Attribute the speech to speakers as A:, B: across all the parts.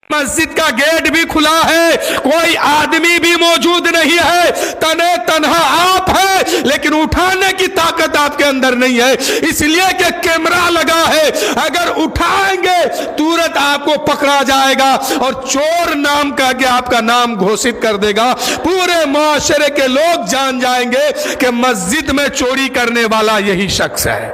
A: مسجد کا گیٹ بھی کھلا ہے، کوئی آدمی بھی موجود نہیں ہے، تنے تنہا آپ ہے، لیکن اٹھانے کی طاقت آپ کے اندر نہیں ہے، اس لیے کہ کیمرہ لگا ہے، اگر اٹھائیں گے تورت آپ کو پکڑا جائے گا اور چور نام کا کہ آپ کا نام گھوشت کر دے گا، پورے معاشرے کے لوگ جان جائیں گے کہ مسجد میں چوری کرنے والا یہی شخص ہے،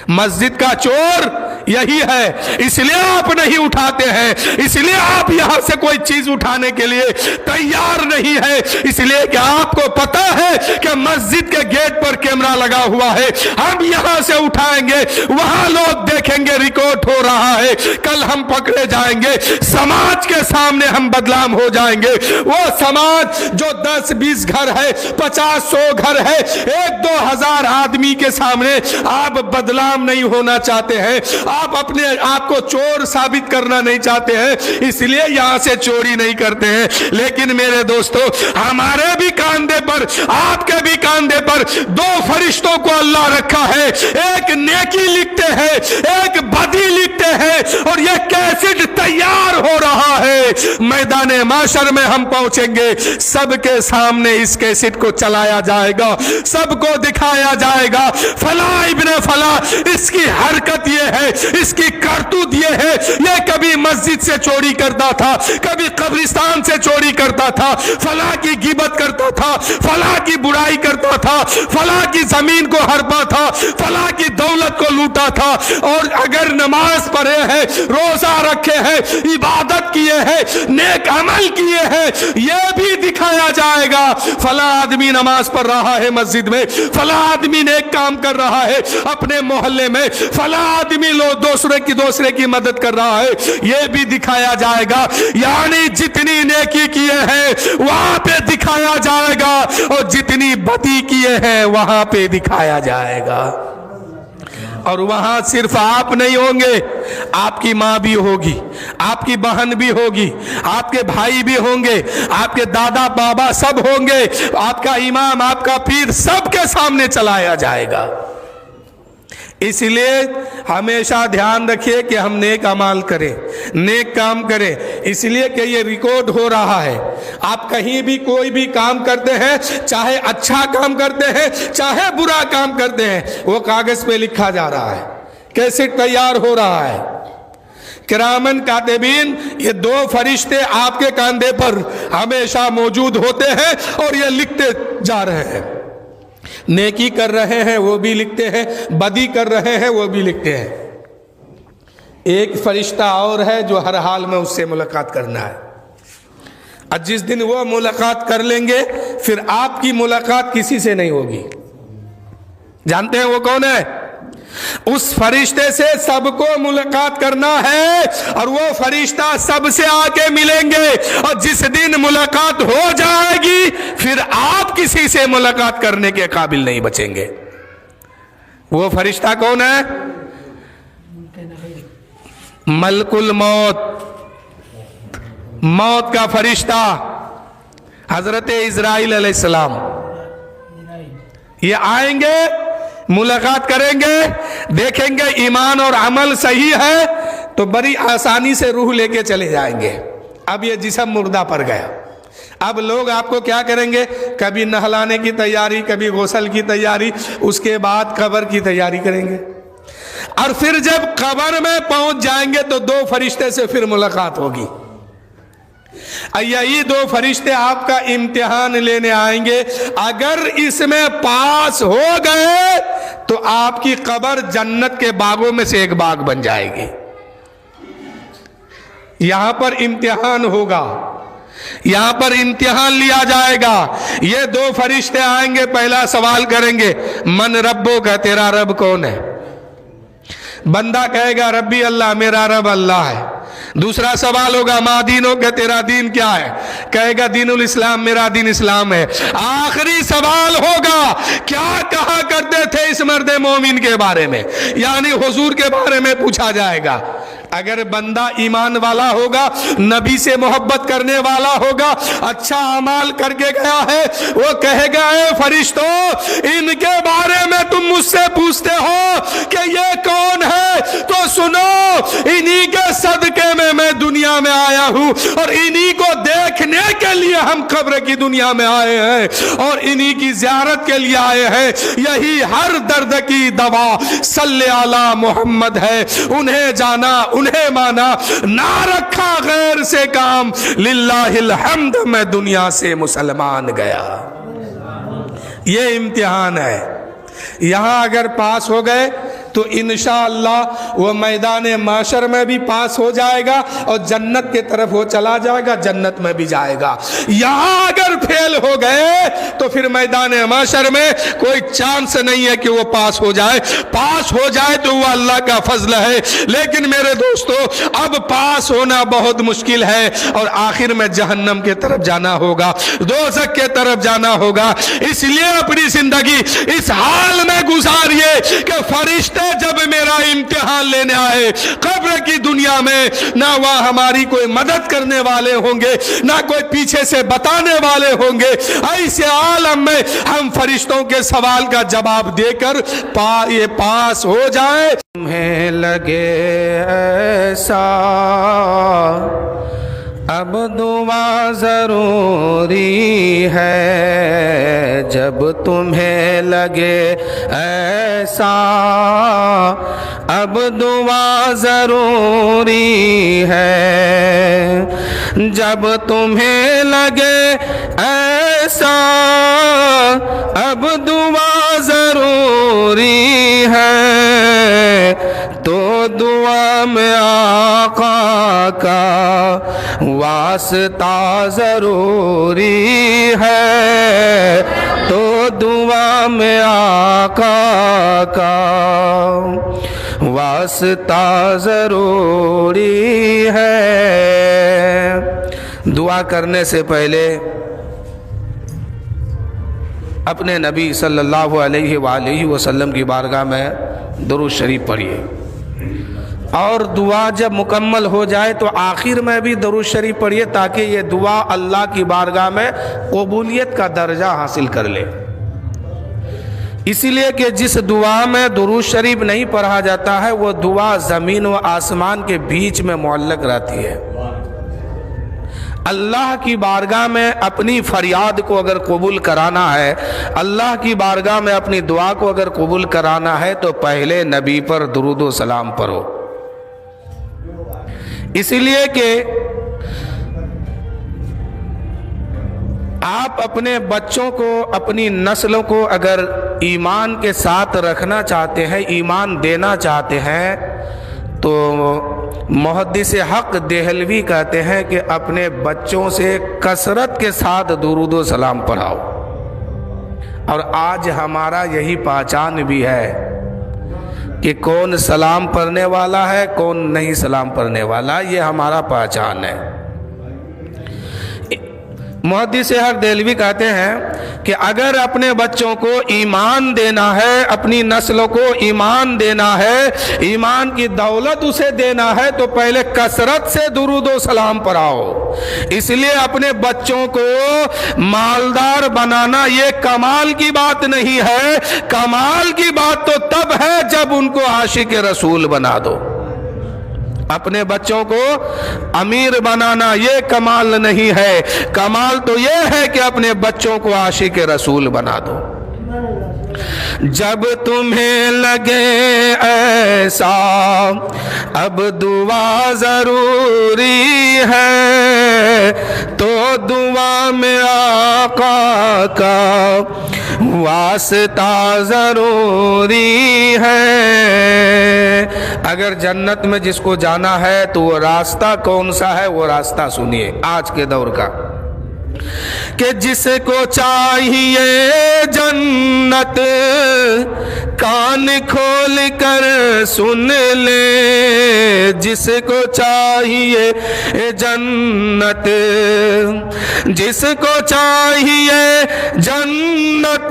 A: مسجد کا چور یہی ہے، اس لیے آپ نہیں اٹھاتے ہیں، اس لیے آپ یہاں سے کوئی چیز اٹھانے کے لیے تیار نہیں ہے، اس لیے کہ آپ کو پتا ہے کہ مسجد کے گیٹ پر کیمرہ لگا ہوا ہے، ہم یہاں سے اٹھائیں گے، وہاں لوگ دیکھیں گے ریکارڈ ہو رہا ہے، کل ہم پکڑے جائیں گے، سماج کے سامنے ہم بدنام ہو جائیں گے، وہ سماج جو 10-20 گھر ہے، 50-100 گھر ہے، 1-2 ہزار آدمی کے سامنے آپ بدنام نہیں ہونا چاہتے ہیں، آپ اپنے آپ کو چور ثابت کرنا نہیں چاہتے ہیں، اس لیے یہاں سے چوری نہیں کرتے ہیں، لیکن میرے دوستو ہمارے بھی کاندھے پر، آپ کے بھی کاندھے پر 2 فرشتوں کو اللہ رکھا ہے، ایک نیکی لکھتے ہیں، ایک بدی لکھتے ہیں، اور یہ کیسٹ تیار ہو رہا ہے، میدان معاشر میں ہم پہنچیں گے، سب کے سامنے اس کیسٹ کو چلایا جائے گا، سب کو دکھایا جائے گا، فلاں ابن فلاں اس کی حرکت یہ ہے، اس کی کرتوت یہ ہے، یہ کبھی مسجد سے چوری کرتا تھا، کبھی قبرستان سے چوری کرتا تھا، فلاں کی غیبت کرتا تھا، فلاں کی برائی کرتا تھا، فلاں کی زمین کو ہڑپا تھا، فلاں کی دولت کو لوٹا تھا، اور اگر نماز پڑھے ہیں، روزہ رکھے ہیں، عبادت کیے ہیں، نیک عمل کیے ہیں، یہ بھی دکھایا جائے گا، فلاں آدمی نماز پڑھ رہا ہے مسجد میں، فلاں آدمی نیک کام کر رہا ہے اپنے محلے میں، فلاں آدمی دوسرے کی مدد کر رہا ہے، یہ بھی دکھایا جائے گا، یعنی جتنی نیکی کیے ہیں وہاں پہ دکھایا جائے گا، اور جتنی بدی کیے ہیں وہاں پہ دکھایا جائے گا، اور وہاں صرف آپ نہیں ہوں گے، آپ کی ماں بھی ہوگی، آپ کی بہن بھی ہوگی، آپ کے بھائی بھی ہوں گے، آپ کے دادا بابا سب ہوں گے، آپ کا امام، آپ کا پیر، سب کے سامنے چلایا جائے گا، اس لیے ہمیشہ دھیان رکھیے کہ ہم نیک اعمال کریں، نیک کام کریں، اس لیے کہ یہ ریکارڈ ہو رہا ہے، آپ کہیں بھی کوئی بھی کام کرتے ہیں، چاہے اچھا کام کرتے ہیں چاہے برا کام کرتے ہیں، وہ کاغذ پہ لکھا جا رہا ہے، کیسٹ تیار ہو رہا ہے، کرامن کاتبین، یہ 2 فرشتے آپ کے کاندھے پر ہمیشہ موجود ہوتے ہیں اور یہ لکھتے جا رہے ہیں، نیکی کر رہے ہیں وہ بھی لکھتے ہیں، بدی کر رہے ہیں وہ بھی لکھتے ہیں، ایک فرشتہ اور ہے جو ہر حال میں اس سے ملاقات کرنا ہے، اور جس دن وہ ملاقات کر لیں گے پھر آپ کی ملاقات کسی سے نہیں ہوگی، جانتے ہیں وہ کون ہے؟ اس فرشتے سے سب کو ملاقات کرنا ہے، اور وہ فرشتہ سب سے آ کے ملیں گے، اور جس دن ملاقات ہو جائے گی پھر آپ کسی سے ملاقات کرنے کے قابل نہیں بچیں گے، وہ فرشتہ کون ہے؟ ملک الموت، موت کا فرشتہ حضرت اسرائیل علیہ السلام، یہ آئیں گے، ملاقات کریں گے، دیکھیں گے ایمان اور عمل صحیح ہے تو بڑی آسانی سے روح لے کے چلے جائیں گے، اب یہ جسم مردہ پڑ گیا، اب لوگ آپ کو کیا کریں گے؟ کبھی نہلانے کی تیاری، کبھی غسل کی تیاری، اس کے بعد قبر کی تیاری کریں گے، اور پھر جب قبر میں پہنچ جائیں گے تو 2 فرشتے سے پھر ملاقات ہوگی، یہی 2 فرشتے آپ کا امتحان لینے آئیں گے، اگر اس میں پاس ہو گئے تو آپ کی قبر جنت کے باغوں میں سے ایک باغ بن جائے گی، یہاں پر امتحان ہوگا، یہاں پر امتحان لیا جائے گا، یہ 2 فرشتے آئیں گے، پہلا سوال کریں گے من ربو کا، تیرا رب کون ہے؟ بندہ کہے گا ربی اللہ، میرا رب اللہ ہے، دوسرا سوال ہوگا ما دینوں کا، تیرا دین کیا ہے؟ کہے گا دین الاسلام، میرا دین اسلام ہے، آخری سوال ہوگا کیا کہا کرتے تھے اس مرد مومن کے بارے میں، یعنی حضور کے بارے میں پوچھا جائے گا، अगर बंदा ईमान वाला होगा, नबी से मोहब्बत करने वाला होगा, अच्छा अमाल करके गया है, वो कहेगा ए फरिश्तों, इनके बारे में तुम मुझसे पूछते हो कि ये कौन है, तो सुनो, इन्हीं के सदके में मैं दुनिया में आया हूं और इन्हीं को देखने के लिए हम कब्र की दुनिया में आए हैं और इन्हीं की ज़ियारत के लिए आए हैं। यही हर दर्द की दवा सल्ले अला मोहम्मद है। उन्हें जाना, उन्हें माना, ना रखा गैर से काम, लिल्लाहिल हम्द, मैं दुनिया से मुसलमान गया। ये इम्तिहान है। यहां अगर पास हो गए तो इंशाअल्लाह वो मैदान माशर में भी पास हो जाएगा और जन्नत की तरफ वो चला जाएगा, जन्नत में भी जाएगा। यहां अगर फेल हो गए तो फिर मैदान माशर में कोई चांस नहीं है कि वो पास हो जाए। पास हो जाए तो वो अल्लाह का फजल है, लेकिन मेरे दोस्तों अब पास होना बहुत मुश्किल है और आखिर में जहन्नम की तरफ जाना होगा, दोज़ख के तरफ जाना होगा। इसलिए अपनी जिंदगी इस हाल में गुजारिए कि फरिश्ते जब मेरा इम्तिहान लेने आए कब्र की दुनिया में, ना वहां हमारी कोई मदद करने वाले होंगे, ना कोई पीछे से बताने वाले होंगे। ऐसे आलम में हम फरिश्तों के सवाल का जवाब देकर ये पास हो जाए। तुम्हें लगे ऐसा अब दुआ जरूरी है, जब तुम्हें लगे ऐसा अब दुआ जरूरी है, जब तुम्हें लगे ऐसा अब दुआ जरूरी है, तो दुआ में आका का वास्ता जरूरी है, तो दुआ में आका का वास्ता जरूरी है। दुआ करने से पहले अपने नबी सल्लल्लाहु अलैहि वसल्लम की बारगाह में दुरूद शरीफ पढ़िए और दुआ जब मुकम्मल हो जाए तो आखिर में भी दुरूद शरीफ पढ़िए, ताकि ये दुआ अल्लाह की बारगाह में कबूलियत का दर्जा हासिल कर ले। इसीलिए कि जिस दुआ में दुरूद शरीफ नहीं पढ़ा जाता है वो दुआ ज़मीन व आसमान के बीच में मुअल्लक रहती है। अल्लाह की बारगाह में अपनी फरियाद को अगर कबूल कराना है, अल्लाह की बारगाह में अपनी दुआ को अगर कबूल कराना है तो पहले नबी पर दुरूद व सलाम पढ़ो। इसीलिए कि आप अपने बच्चों को, अपनी नस्लों को अगर ईमान के साथ रखना चाहते हैं, ईमान देना चाहते हैं, तो मुहद्दिस हक देहलवी कहते हैं कि अपने बच्चों से कसरत के साथ दुरूद व सलाम पढ़ाओ। और आज हमारा यही पहचान भी है कि कौन सलाम पढ़ने वाला है, कौन नहीं सलाम पढ़ने वाला, ये हमारा पहचान है। मुहद्दिस हक देहलवी कहते हैं कि अगर अपने बच्चों को ईमान देना है, अपनी नस्लों को ईमान देना है, ईमान की दौलत उसे देना है, तो पहले कसरत से दुरूद व सलाम पढ़ाओ। इसलिए अपने बच्चों को मालदार बनाना ये कमाल की बात नहीं है। कमाल की बात तो तब है जब उनको आशिक रसूल बना दो। अपने बच्चों को अमीर बनाना ये कमाल नहीं है, कमाल तो ये है कि अपने बच्चों को आशिक रसूल बना दो। जब तुम्हें लगे ऐसा अब दुआ जरूरी है, तो दुआ में आका का वास्ता जरूरी है। अगर जन्नत में जिसको जाना है तो वो रास्ता कौन सा है, वो रास्ता सुनिए आज के दौर का, कि जिसको चाहिए जन्नत कान खोल कर सुन ले, जिसको चाहिए जन्नत, जिसको चाहिए जन्नत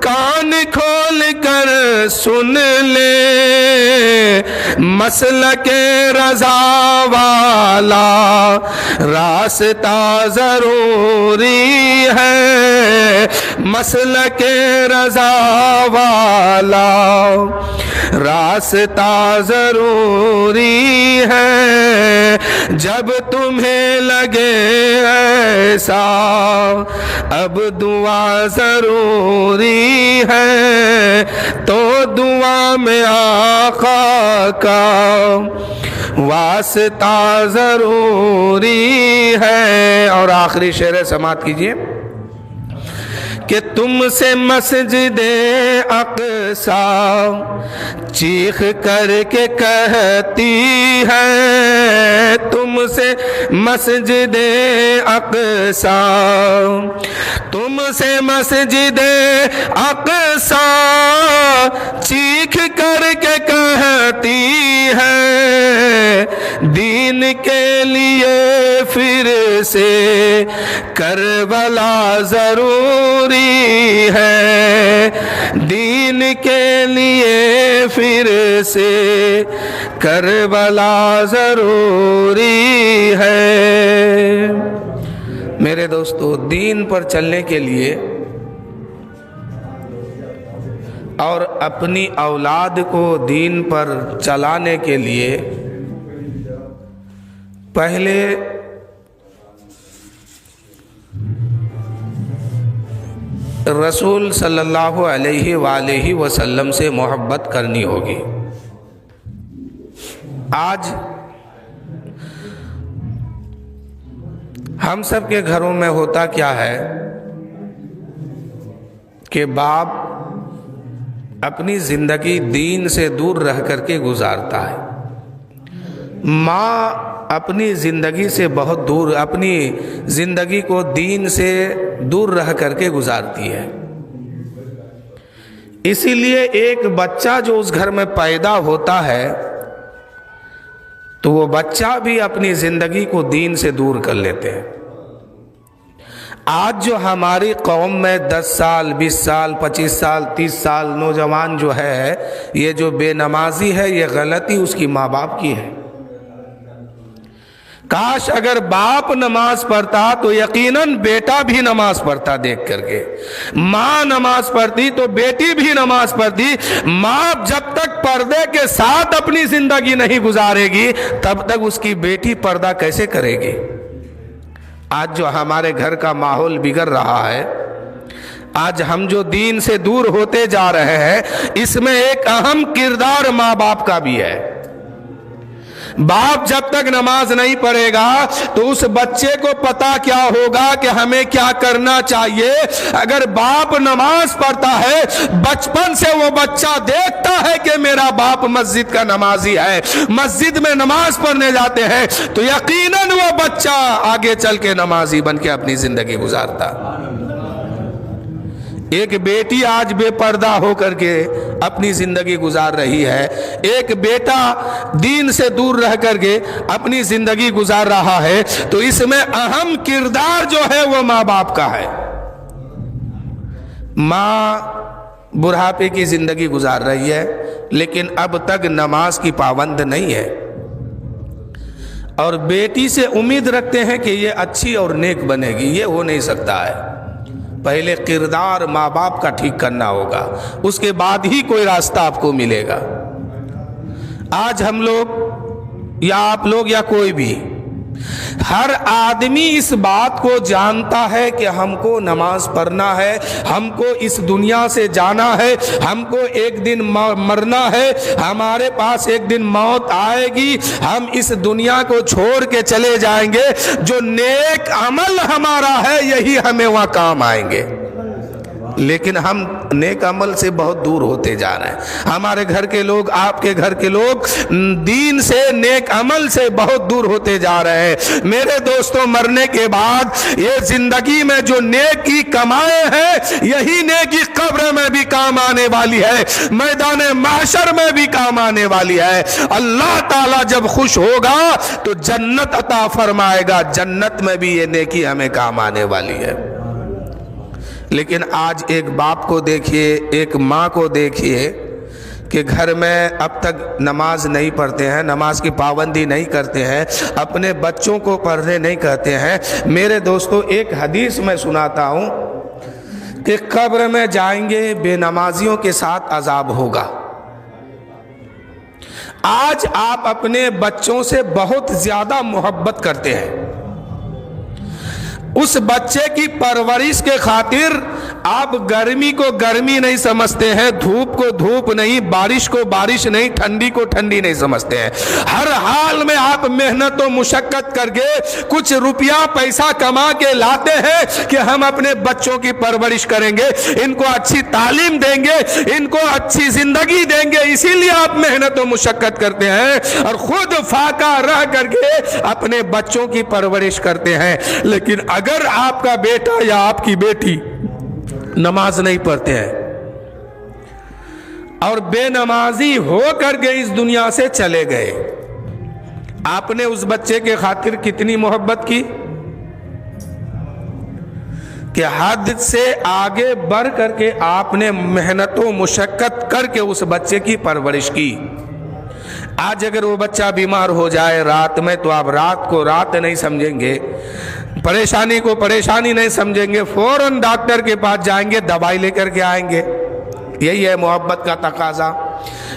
A: کان کھول کر سن لے مسلک رضا والا راستہ ضروری ہے مسلک رضا والا راستہ ضروری ہے جب تمہیں لگے ایسا اب دعا ضروری ہے تو دعا میں آقا کا واسطہ ضروری ہے۔ اور آخری شعر سماعت کیجئے کہ تم سے مسجد اقصی چیخ کر کے کہتی ہے تم سے مسجد اقصی تم سے مسجد اقصی چیخ کر کے کہتی ہے دین کے لیے پھر سے کربلا ضروری ہے دین کے لیے پھر سے کربلا ضروری ہے۔ میرے دوستو، دین پر چلنے کے لیے اور اپنی اولاد کو دین پر چلانے کے لیے پہلے رسول صلی اللہ علیہ وآلہ وسلم سے محبت کرنی ہوگی۔ آج ہم سب کے گھروں میں ہوتا کیا ہے کہ باپ اپنی زندگی دین سے دور رہ کر کے گزارتا ہے، ماں اپنی زندگی سے بہت دور، اپنی زندگی کو دین سے دور رہ کر کے گزارتی ہے۔ اسی لیے ایک بچہ جو اس گھر میں پیدا ہوتا ہے تو وہ بچہ بھی اپنی زندگی کو دین سے دور کر لیتے ہیں۔ آج جو ہماری قوم میں 10 سال 20 سال 25 سال 30 سال نوجوان جو ہے یہ جو بے نمازی ہے، یہ غلطی اس کی ماں باپ کی ہے۔ کاش اگر باپ نماز پڑھتا تو یقیناً بیٹا بھی نماز پڑھتا دیکھ کر کے، ماں نماز پڑھتی تو بیٹی بھی نماز پڑھتی۔ ماں جب تک پردے کے ساتھ اپنی زندگی نہیں گزارے گی تب تک اس کی بیٹی پردہ کیسے کرے گی؟ آج جو ہمارے گھر کا ماحول بگڑ رہا ہے، آج ہم جو دین سے دور ہوتے جا رہے ہیں، اس میں ایک اہم کردار ماں باپ کا بھی ہے۔ باپ جب تک نماز نہیں پڑھے گا تو اس بچے کو پتا کیا ہوگا کہ ہمیں کیا کرنا چاہیے۔ اگر باپ نماز پڑھتا ہے، بچپن سے وہ بچہ دیکھتا ہے کہ میرا باپ مسجد کا نمازی ہے، مسجد میں نماز پڑھنے جاتے ہیں، تو یقیناً وہ بچہ آگے چل کے نمازی بن کے اپنی زندگی گزارتا۔ ایک بیٹی آج بے پردہ ہو کر کے اپنی زندگی گزار رہی ہے، ایک بیٹا دین سے دور رہ کر کے اپنی زندگی گزار رہا ہے، تو اس میں اہم کردار جو ہے وہ ماں باپ کا ہے۔ ماں بڑھاپے کی زندگی گزار رہی ہے لیکن اب تک نماز کی پابند نہیں ہے، اور بیٹی سے امید رکھتے ہیں کہ یہ اچھی اور نیک بنے گی۔ یہ ہو نہیں سکتا ہے، پہلے کردار ماں باپ کا ٹھیک کرنا ہوگا، اس کے بعد ہی کوئی راستہ آپ کو ملے گا۔ آج ہم لوگ یا آپ لوگ یا کوئی بھی، ہر آدمی اس بات کو جانتا ہے کہ ہم کو نماز پڑھنا ہے، ہم کو اس دنیا سے جانا ہے، ہم کو ایک دن مرنا ہے، ہمارے پاس ایک دن موت آئے گی، ہم اس دنیا کو چھوڑ کے چلے جائیں گے، جو نیک عمل ہمارا ہے یہی ہمیں وہاں کام آئیں گے۔ لیکن ہم نیک عمل سے بہت دور ہوتے جا رہے ہیں۔ ہمارے گھر کے لوگ، آپ کے گھر کے لوگ دین سے، نیک عمل سے بہت دور ہوتے جا رہے ہیں۔ میرے دوستوں، مرنے کے بعد یہ زندگی میں جو نیکی کمائے ہیں یہی نیکی قبر میں بھی کام آنے والی ہے، میدان محشر میں بھی کام آنے والی ہے۔ اللہ تعالیٰ جب خوش ہوگا تو جنت عطا فرمائے گا، جنت میں بھی یہ نیکی ہمیں کام آنے والی ہے۔ लेकिन आज एक बाप को देखिए, एक माँ को देखिए कि घर में अब तक नमाज नहीं पढ़ते हैं, नमाज की पाबंदी नहीं करते हैं, अपने बच्चों को पढ़ने नहीं कहते हैं। मेरे दोस्तों, एक हदीस मैं सुनाता हूँ कि कब्र में जाएंगे बेनमाजियों के साथ अजाब होगा। आज आप अपने बच्चों से बहुत ज्यादा मोहब्बत करते हैं, उस बच्चे की परवरिश के खातिर आप गर्मी को गर्मी नहीं समझते हैं, धूप को धूप नहीं, बारिश को बारिश नहीं, ठंडी को ठंडी नहीं समझते हैं। हर हाल में आप मेहनत और मुशक्कत करके कुछ रुपया पैसा कमा के लाते हैं कि हम अपने बच्चों की परवरिश करेंगे, इनको अच्छी तालीम देंगे, इनको अच्छी जिंदगी देंगे। इसीलिए आप मेहनत और मुशक्कत करते हैं और खुद फाका रह करके अपने बच्चों की परवरिश करते हैं। लेकिन अगर आपका बेटा या आपकी बेटी नमाज नहीं पढ़ते हैं और बेनमाजी हो करके इस दुनिया से चले गए, आपने उस बच्चे के खातिर कितनी मोहब्बत की कि हद से आगे बढ़ करके आपने मेहनतों मुशक्कत करके उस बच्चे की परवरिश की। आज अगर वो बच्चा बीमार हो जाए रात में, तो आप रात को रात नहीं समझेंगे, परेशानी को परेशानी नहीं समझेंगे, फौरन डॉक्टर के पास जाएंगे, दवाई लेकर के आएंगे। यही है मोहब्बत का तकाजा।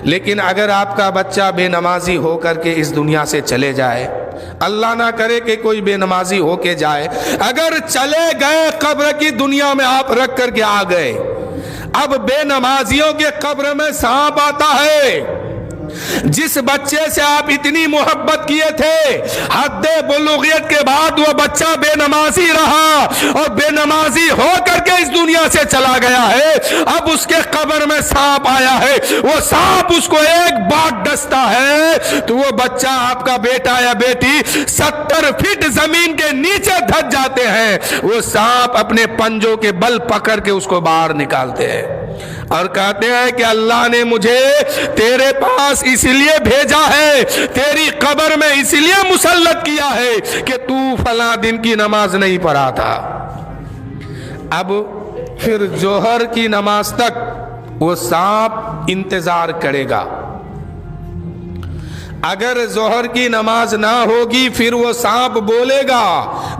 A: लेकिन अगर आपका बच्चा बेनमाजी हो करके इस दुनिया से चले जाए, अल्लाह ना करे कि कोई बेनमाजी हो के जाए, अगर चले गए कब्र की दुनिया में आप रख करके आ गए, अब बेनमाजियों के कब्र में सांप आता है। जिस बच्चे से आप इतनी मोहब्बत किए थे, हद बुलूगियत के बाद वो बच्चा बेनमाजी रहा और बेनमाजी हो करके इस दुनिया से चला गया है। अब उसके कब्र में सांप आया है, वो सांप उसको एक बार डसता है तो वो बच्चा, आपका बेटा या बेटी 70 फीट जमीन के नीचे धस जाते हैं। वो सांप अपने पंजों के बल पकड़ के उसको बाहर निकालते हैं और कहते हैं कि अल्लाह ने मुझे तेरे पास इसलिए भेजा है, तेरी कब्र में इसलिए मुसल्लत किया है कि तू फला दिन की नमाज नहीं पढ़ा था। अब फिर जोहर की नमाज तक वो सांप इंतजार करेगा। अगर जोहर की नमाज ना होगी फिर वो सांप बोलेगा,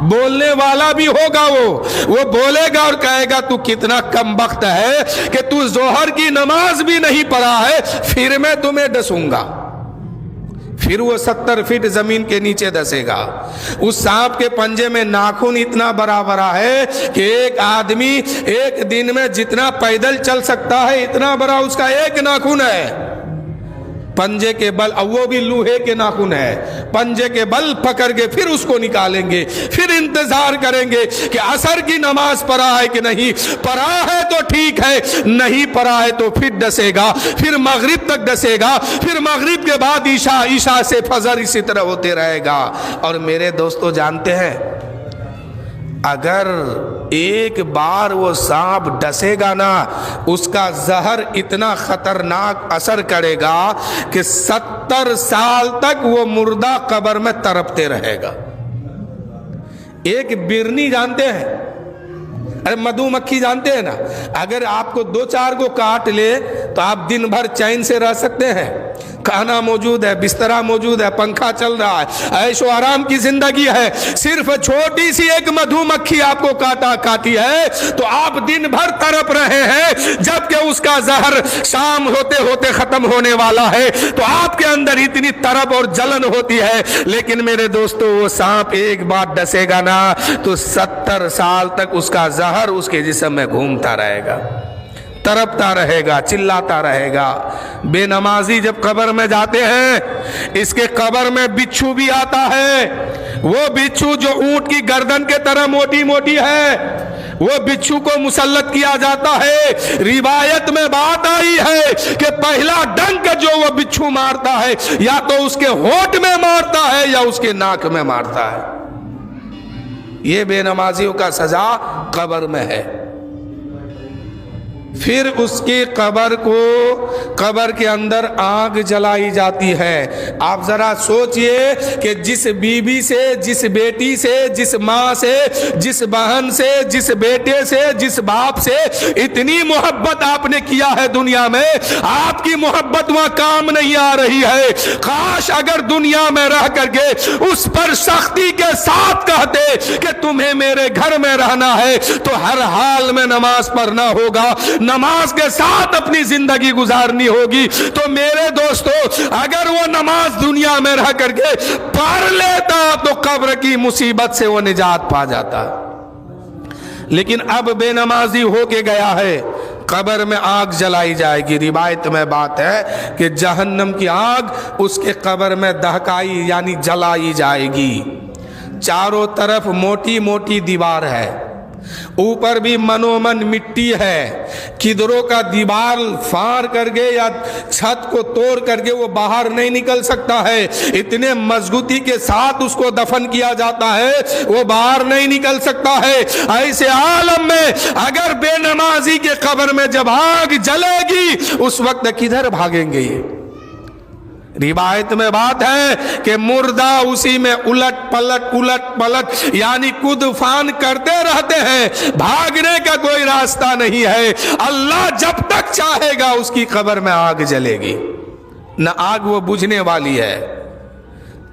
A: बोलने वाला भी होगा, वो बोलेगा और कहेगा तू कितना कमबख्त है कि तू जोहर की नमाज भी नहीं पढ़ा है, फिर मैं तुम्हें डसूंगा। फिर वो 70 फीट जमीन के नीचे धसेगा। उस सांप के पंजे में नाखून इतना बड़ा बड़ा है कि एक आदमी एक दिन में जितना पैदल चल सकता है इतना बड़ा उसका एक नाखून है। पंजे के बल, वो भी लोहे के नाखून है, पंजे के बल पकड़ के फिर उसको निकालेंगे, फिर इंतजार करेंगे कि असर की नमाज पढ़ा है कि नहीं, पढ़ा है तो ठीक है, नहीं पढ़ा है तो फिर डसेगा, फिर मगरिब तक डसेगा, फिर मगरिब के बाद ईशा, ईशा से फजर, इसी तरह होते रहेगा। और मेरे दोस्तों जानते हैं, अगर एक बार वो सांप डसेगा ना, उसका जहर इतना खतरनाक असर करेगा कि 70 साल तक वो मुर्दा कब्र में तड़पते रहेगा। एक बिरनी जानते हैं, अरे मधुमक्खी जानते हैं ना, अगर आपको 2-4 को काट ले तो आप दिन भर चैन से रह सकते हैं। खाना मौजूद है, बिस्तरा मौजूद है, पंखा चल रहा है, ऐशो आराम की जिंदगी है। सिर्फ छोटी सी एक मधुमक्खी आपको काटी है तो आप दिन भर तड़प रहे हैं, जबकि उसका जहर शाम होते होते खत्म होने वाला है। तो आपके अंदर इतनी तड़प और जलन होती है। लेकिन मेरे दोस्तों, वो सांप एक बार डसेगा ना तो 70 साल तक उसका जहर उसके जिस्म में घूमता रहेगा, तड़पता रहेगा, चिल्लाता रहेगा। बेनमाजी जब कब्र में जाते हैं, इसके कब्र में बिच्छू भी आता है। वो बिच्छू जो ऊंट की गर्दन के तरह मोटी मोटी है, वो बिच्छू को मुसल्लत किया जाता है। रिवायत में बात आई है कि पहला डंक जो वो बिच्छू मारता है, या तो उसके होठ में मारता है या उसके नाक में मारता है। ये बेनमाजियों का सजा कब्र में है। फिर उसकी कब्र के अंदर आग जलाई जाती है। आप जरा सोचिए कि जिस बीबी से, जिस बेटी से, जिस माँ से, जिस बहन से, जिस बेटे से, जिस बाप से इतनी मोहब्बत आपने किया है दुनिया में, आपकी मोहब्बत वहां काम नहीं आ रही है। काश अगर दुनिया में रह करके उस पर सख्ती के साथ कहते कि तुम्हें मेरे घर में रहना है तो हर हाल में नमाज पढ़ना होगा, नमाज के साथ अपनी जिंदगी गुजारनी होगी, तो मेरे दोस्तों अगर वो नमाज दुनिया में रह करके पढ़ लेता तो कब्र की मुसीबत से वो निजात पा जाता। लेकिन अब बेनमाजी हो के गया है, कब्र में आग जलाई जाएगी। रिवायत में बात है कि जहन्नम की आग उसके कब्र में दहकाई यानी जलाई जाएगी। चारों तरफ मोटी मोटी दीवार है, ऊपर भी मनोमन मिट्टी है। किधरों का दीवार फाड़ करके या छत को तोड़ करके वो बाहर नहीं निकल सकता है, इतने मजबूती के साथ उसको दफन किया जाता है, वो बाहर नहीं निकल सकता है। ऐसे आलम में अगर बेनमाजी के कब्र में जब आग जलेगी उस वक्त किधर भागेंगे ये? रिवायत में बात है कि मुर्दा उसी में उलट पलट यानी कूद फान करते रहते हैं, भागने का कोई रास्ता नहीं है। अल्लाह जब तक चाहेगा उसकी कब्र में आग जलेगी, न आग वो बुझने वाली है।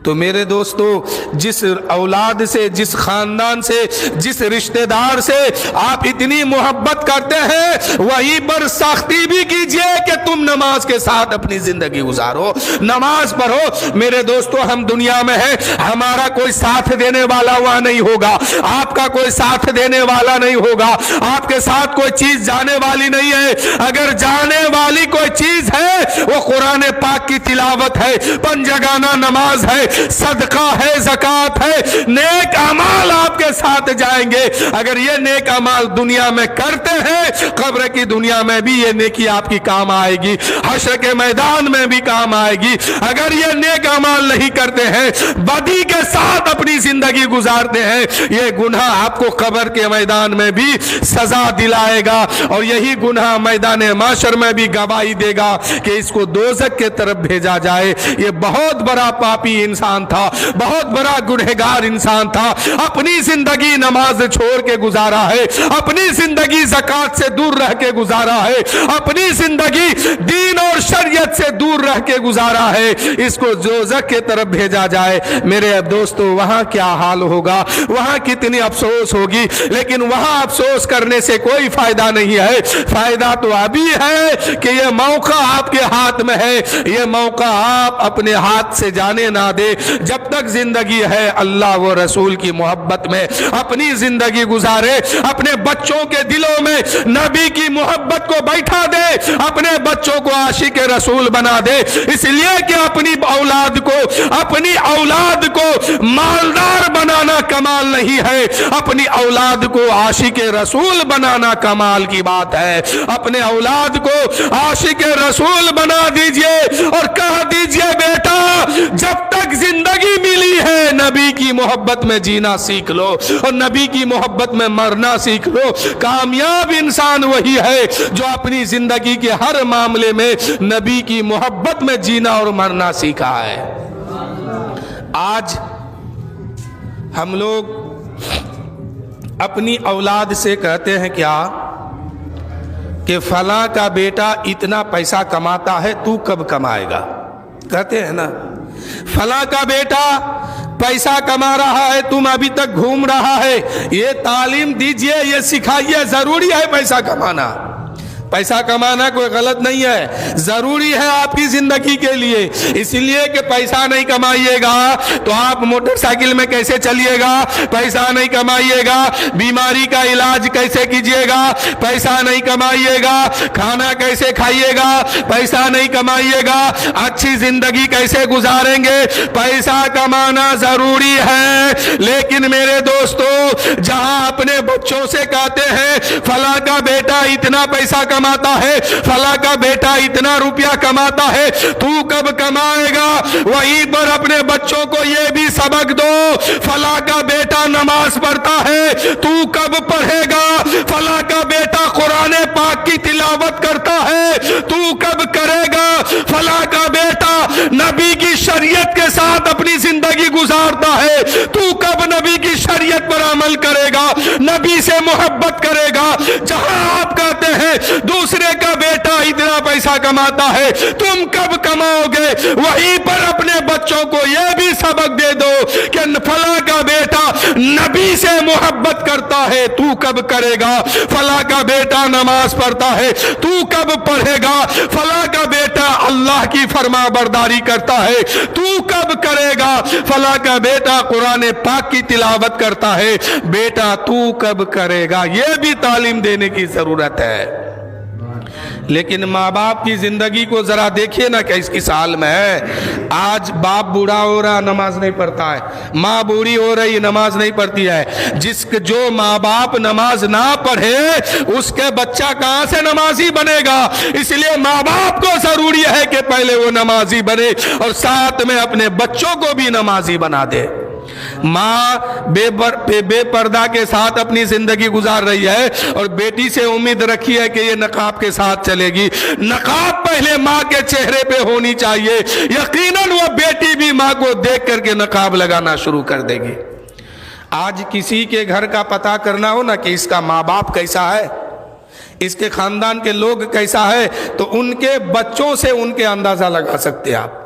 A: तो मेरे दोस्तों, जिस औलाद से, जिस खानदान से, जिस रिश्तेदार से आप इतनी मोहब्बत करते हैं वहीं पर सख्ती भी कीजिए कि तुम नमाज के साथ अपनी जिंदगी गुजारो, नमाज पढ़ो। मेरे दोस्तों, हम दुनिया में हैं, हमारा कोई साथ देने वाला वहां नहीं होगा, आपका कोई साथ देने वाला नहीं होगा, आपके साथ कोई चीज जाने वाली नहीं है। अगर जाने वाली कोई चीज है वो कुरान पाक की तिलावत है, पंजगाना नमाज है, सदका है, ज़कात है, नेक अमाल आपके साथ जाएंगे। अगर ये नेक अमाल दुनिया में करते हैं, कब्र की दुनिया में भी ये नेकी आपकी काम आएगी, हश्र के मैदान में भी काम आएगी। अगर ये नेक अमाल नहीं करते हैं, बदी के साथ अपनी जिंदगी गुजारते हैं, ये गुनाह आपको कब्र के मैदान में भी सजा दिलाएगा और यही गुनाह मैदान माशर में भी गवाही देगा कि इसको दोज़ख के तरफ भेजा जाए। ये बहुत बड़ा पापी इंसान था, बहुत बड़ा गुनहगार इंसान था, अपनी जिंदगी नमाज छोड़ के गुजारा है, अपनी जिंदगी ज़कात से दूर रह के गुजारा है, अपनी जिंदगी दीन और शरीयत से दूर रह के गुजारा है, इसको दोज़ख के तरफ भेजा जाए। मेरे दोस्तों, वहां क्या हाल होगा, वहां कितनी अफसोस होगी। लेकिन वहां अफसोस करने से कोई फायदा नहीं है, फायदा तो अभी है कि यह मौका आपके हाथ में है, यह मौका आप अपने हाथ से जाने ना दे। जब तक जिंदगी है अल्लाह व रसूल की मोहब्बत में अपनी जिंदगी गुजारे, अपने बच्चों के दिलों में नबी की मोहब्बत को बैठा दे, अपने बच्चों को आशिक रसूल बना दे। इसलिए कि अपनी औलाद को मालदार बनाना कमाल नहीं है, अपनी औलाद को आशिक रसूल बनाना कमाल की बात है। अपने औलाद को आशिक रसूल बना दीजिए और कह दीजिए, बेटा जब तक जिंदगी मिली है नबी की मोहब्बत में जीना सीख लो और नबी की मोहब्बत में मरना सीख लो। कामयाब इंसान वही है जो अपनी जिंदगी के हर मामले में नबी की मोहब्बत में जीना और मरना सीखा है। आज हम लोग अपनी औलाद से कहते हैं क्या कि फला का बेटा इतना पैसा कमाता है, तू कब कमाएगा? कहते हैं ना, फला का बेटा पैसा कमा रहा है, तुम अभी तक घूम रहा है। ये तालीम दीजिए, ये सिखाइए। जरूरी है पैसा कमाना, पैसा कमाना कोई गलत नहीं है, जरूरी है आपकी जिंदगी के लिए। इसलिए कि पैसा नहीं कमाइएगा तो आप मोटरसाइकिल में कैसे चलिएगा, पैसा नहीं कमाइएगा बीमारी का इलाज कैसे कीजिएगा, पैसा नहीं कमाइएगा खाना कैसे खाइएगा, पैसा नहीं कमाइएगा अच्छी जिंदगी कैसे गुजारेंगे। पैसा कमाना जरूरी है, लेकिन मेरे दोस्तों, जहां अपने बच्चों से कहते हैं फला का बेटा इतना पैसा कमाता है, फला का बेटा इतना रुपया कमाता है, तू कब कमाएगा? वहीं पर अपने बच्चों को ये भी सबक दो, फला का बेटा नमाज पढ़ता है, तू कब पढ़ेगा? फला का बेटा कुरान पाक की तिलावत करता है, तू कब करेगा? फला का बेटा नबी की शरीयत के साथ अपनी जिंदगी गुजारता है, तू कब नबी की शरीयत पर अमल करेगा, नबी से मोहब्बत करेगा? जहां आप कहते हैं दूसरे का बेटा इतना पैसा कमाता है, तुम कब कमाओगे? वहीं पर अपने बच्चों को यह भी सबक दे दो कि फला का बेटा नबी से मोहब्बत करता है, तू कब करेगा? फला का बेटा नमाज पढ़ता है, तू कब पढ़ेगा? फला का बेटा अल्लाह की फरमाबरदारी करता है, तू कब करेगा? फला का बेटा कुरान पाक की तिलावत करता है, बेटा तू कब करेगा? यह भी तालीम देने की जरूरत है। लेकिन माँ बाप की जिंदगी को जरा देखिए ना, कैसी साल में है। आज बाप बूढ़ा हो रहा, नमाज नहीं पढ़ता है, माँ बूढ़ी हो रही, नमाज नहीं पढ़ती है। जो माँ बाप नमाज ना पढ़े उसके बच्चा कहां से नमाजी बनेगा? इसलिए माँ बाप को जरूरी है कि पहले वो नमाजी बने और साथ में अपने बच्चों को भी नमाजी बना दे। माँ बेपर्दा के साथ अपनी जिंदगी गुजार रही है और बेटी से उम्मीद रखी है कि ये नकाब के साथ चलेगी। नकाब पहले माँ के चेहरे पे होनी चाहिए, यकीनन वो बेटी भी माँ को देख करके नकाब लगाना शुरू कर देगी। आज किसी के घर का पता करना हो ना कि इसका माँ बाप कैसा है, इसके खानदान के लोग कैसा है, तो उनके बच्चों से उनके अंदाजा लगा सकते हैं आप।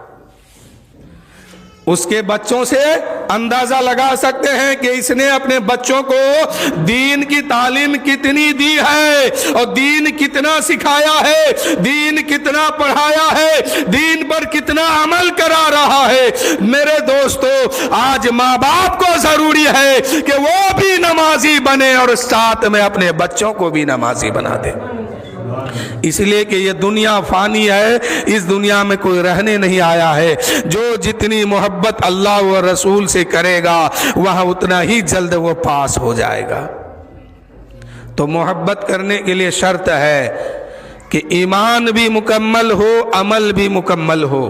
A: उसके बच्चों से अंदाजा लगा सकते हैं कि इसने अपने बच्चों को दीन की तालीम कितनी दी है और दीन कितना सिखाया है, दीन कितना पढ़ाया है, दीन पर कितना अमल करा रहा है। मेरे दोस्तों, आज माँ बाप को जरूरी है कि वो भी नमाजी बने और साथ में अपने बच्चों को भी नमाजी बना दे। इसलिए कि ये दुनिया फानी है, इस दुनिया में कोई रहने नहीं आया है। जो जितनी मोहब्बत अल्लाह व रसूल से करेगा वह उतना ही जल्द वो पास हो जाएगा। तो मोहब्बत करने के लिए शर्त है कि ईमान भी मुकम्मल हो, अमल भी मुकम्मल हो।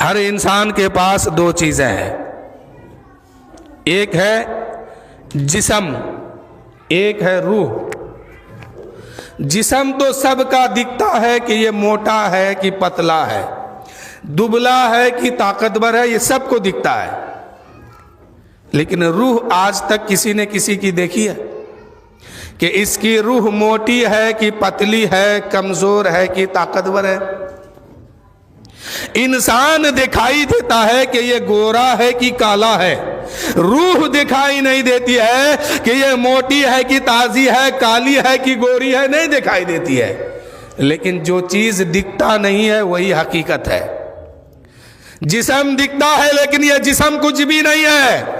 A: हर इंसान के पास दो चीजें हैं, एक है जिस्म, एक है रूह। जिस्म तो सबका दिखता है कि ये मोटा है कि पतला है, दुबला है कि ताकतवर है, ये सबको दिखता है। लेकिन रूह आज तक किसी ने किसी की देखी है कि इसकी रूह मोटी है कि पतली है, कमजोर है कि ताकतवर है? इंसान दिखाई देता है कि ये गोरा है कि काला है, रूह दिखाई नहीं देती है कि ये मोटी है कि ताजी है, काली है कि गोरी है, नहीं दिखाई देती है। लेकिन जो चीज दिखता नहीं है वही हकीकत है। जिस्म दिखता है लेकिन ये जिस्म कुछ भी नहीं है।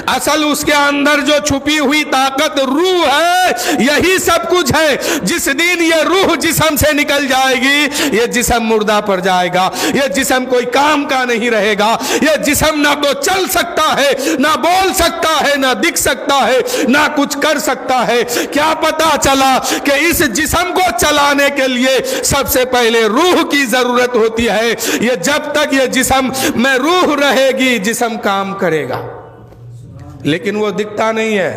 A: असल उसके अंदर जो छुपी हुई ताकत रूह है, यही सब कुछ है। जिस दिन ये रूह जिस्म से निकल जाएगी, ये जिस्म मुर्दा पड़ जाएगा, ये जिस्म कोई काम का नहीं रहेगा। ये जिस्म ना तो चल सकता है, ना बोल सकता है, ना दिख सकता है, ना कुछ कर सकता है। क्या पता चला कि इस जिस्म को चलाने के लिए सबसे पहले रूह की जरूरत होती है। ये जब तक ये जिस्म में रूह रहेगी, जिस्म काम करेगा, लेकिन वो दिखता नहीं है।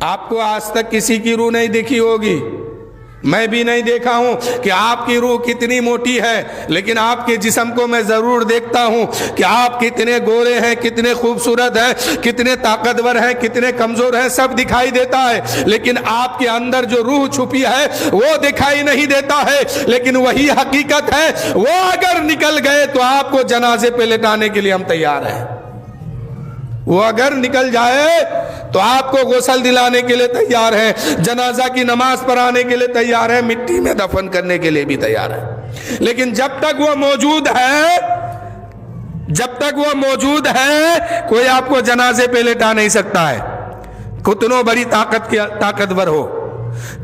A: आपको आज तक किसी की रूह नहीं दिखी होगी, मैं भी नहीं देखा हूं कि आपकी रूह कितनी मोटी है, लेकिन आपके जिस्म को मैं जरूर देखता हूं कि आप कितने गोरे हैं, कितने खूबसूरत हैं, कितने ताकतवर हैं, कितने कमजोर हैं, सब दिखाई देता है। लेकिन आपके अंदर जो रूह छुपी है वो दिखाई नहीं देता है। लेकिन वही हकीकत है, वो अगर निकल गए तो आपको जनाजे पे लेटाने के लिए हम तैयार हैं। वो अगर निकल जाए तो आपको गुस्ल दिलाने के लिए तैयार है, जनाजा की नमाज पढ़ाने के लिए तैयार है, मिट्टी में दफन करने के लिए भी तैयार है। लेकिन जब तक वो मौजूद है, जब तक वो मौजूद है, कोई आपको जनाजे पे लेटा नहीं सकता है। कितनो बड़ी ताकतवर हो,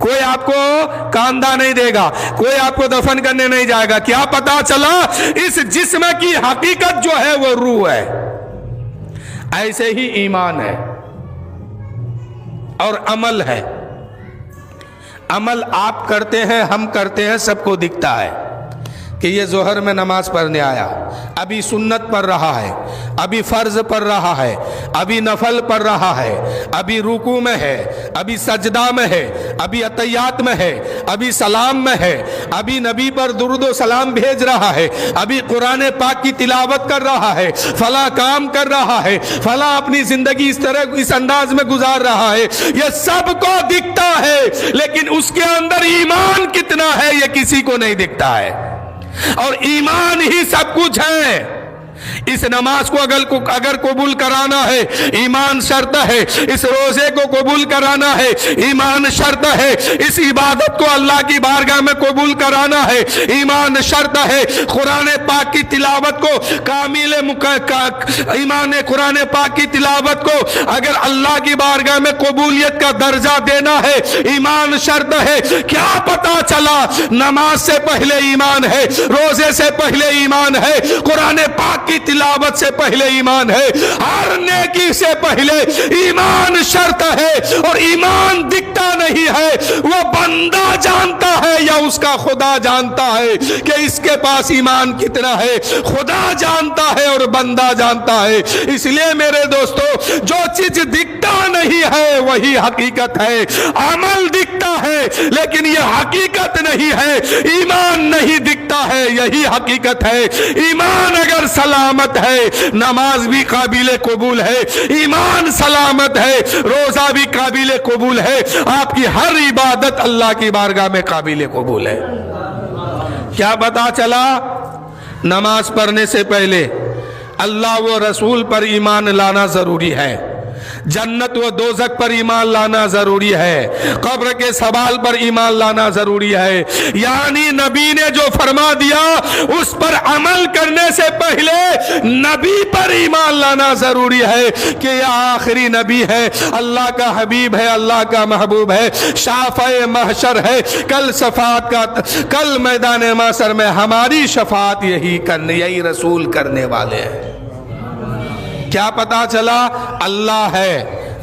A: कोई आपको कांधा नहीं देगा, कोई आपको दफन करने नहीं जाएगा। क्या पता चला? इस जिस्म की हकीकत जो है वो रूह है। ऐसे ही ईमान है और अमल है। عمل آپ کرتے ہیں، ہم کرتے ہیں، سب کو دکھتا ہے کہ یہ ظہر میں نماز پڑھنے آیا، ابھی سنت پڑھ رہا ہے، ابھی فرض پڑھ رہا ہے، ابھی نفل پڑھ رہا ہے، ابھی رکوع میں ہے، ابھی سجدہ میں ہے، ابھی اتحیات میں ہے، ابھی سلام میں ہے، ابھی نبی پر درود و سلام بھیج رہا ہے، ابھی قرآن پاک کی تلاوت کر رہا ہے، فلاں کام کر رہا ہے، فلاں اپنی زندگی اس طرح اس انداز میں گزار رہا ہے، یہ سب کو دکھتا ہے، لیکن اس کے اندر ایمان کتنا ہے یہ کسی کو نہیں دکھتا ہے، اور ایمان ہی سب کچھ ہے۔ اس نماز کو اگر قبول کرانا ہے ایمان شرط ہے، اس روزے کو قبول کرانا ہے ایمان شرط ہے، اس عبادت کو اللہ کی بارگاہ میں قبول کرانا ہے ایمان شرط ہے، قرآن پاک کی تلاوت کو ایمان قرآن پاک کی تلاوت کو اگر اللہ کی بارگاہ میں قبولیت کا درجہ دینا ہے ایمان شرط ہے۔ کیا پتا چلا نماز سے پہلے ایمان ہے، روزے سے پہلے ایمان ہے، قرآن پاک کی تلاوت سے پہلے ایمان ہے، ہر نیکی سے پہلے ایمان شرط ہے، اور ایمان دکھتا نہیں ہے، وہ بندہ جانتا ہے یا اس کا خدا جانتا ہے کہ اس کے پاس ایمان کتنا ہے، خدا جانتا ہے اور بندہ جانتا ہے۔ اس لیے میرے دوستو جو چیز دکھتا نہیں ہے وہی حقیقت ہے، عمل دکھتا ہے لیکن یہ حقیقت نہیں ہے، ایمان نہیں دکھتا ہے یہی حقیقت ہے۔ ایمان اگر سلامت ہے نماز بھی قابل قبول ہے، ایمان سلامت ہے روزہ بھی قابل قبول ہے، آپ کی ہر عبادت اللہ کی بارگاہ میں قابل قبول ہے۔ کیا پتا چلا؟ نماز پڑھنے سے پہلے اللہ و رسول پر ایمان لانا ضروری ہے، جنت و دوزخ پر ایمان لانا ضروری ہے، قبر کے سوال پر ایمان لانا ضروری ہے، یعنی نبی نے جو فرما دیا اس پر عمل کرنے سے پہلے نبی پر ایمان لانا ضروری ہے کہ یہ آخری نبی ہے، اللہ کا حبیب ہے، اللہ کا محبوب ہے، شافع محشر ہے، کل میدان محشر میں ہماری شفاعت یہی رسول کرنے والے ہیں۔ کیا پتا چلا؟ اللہ ہے،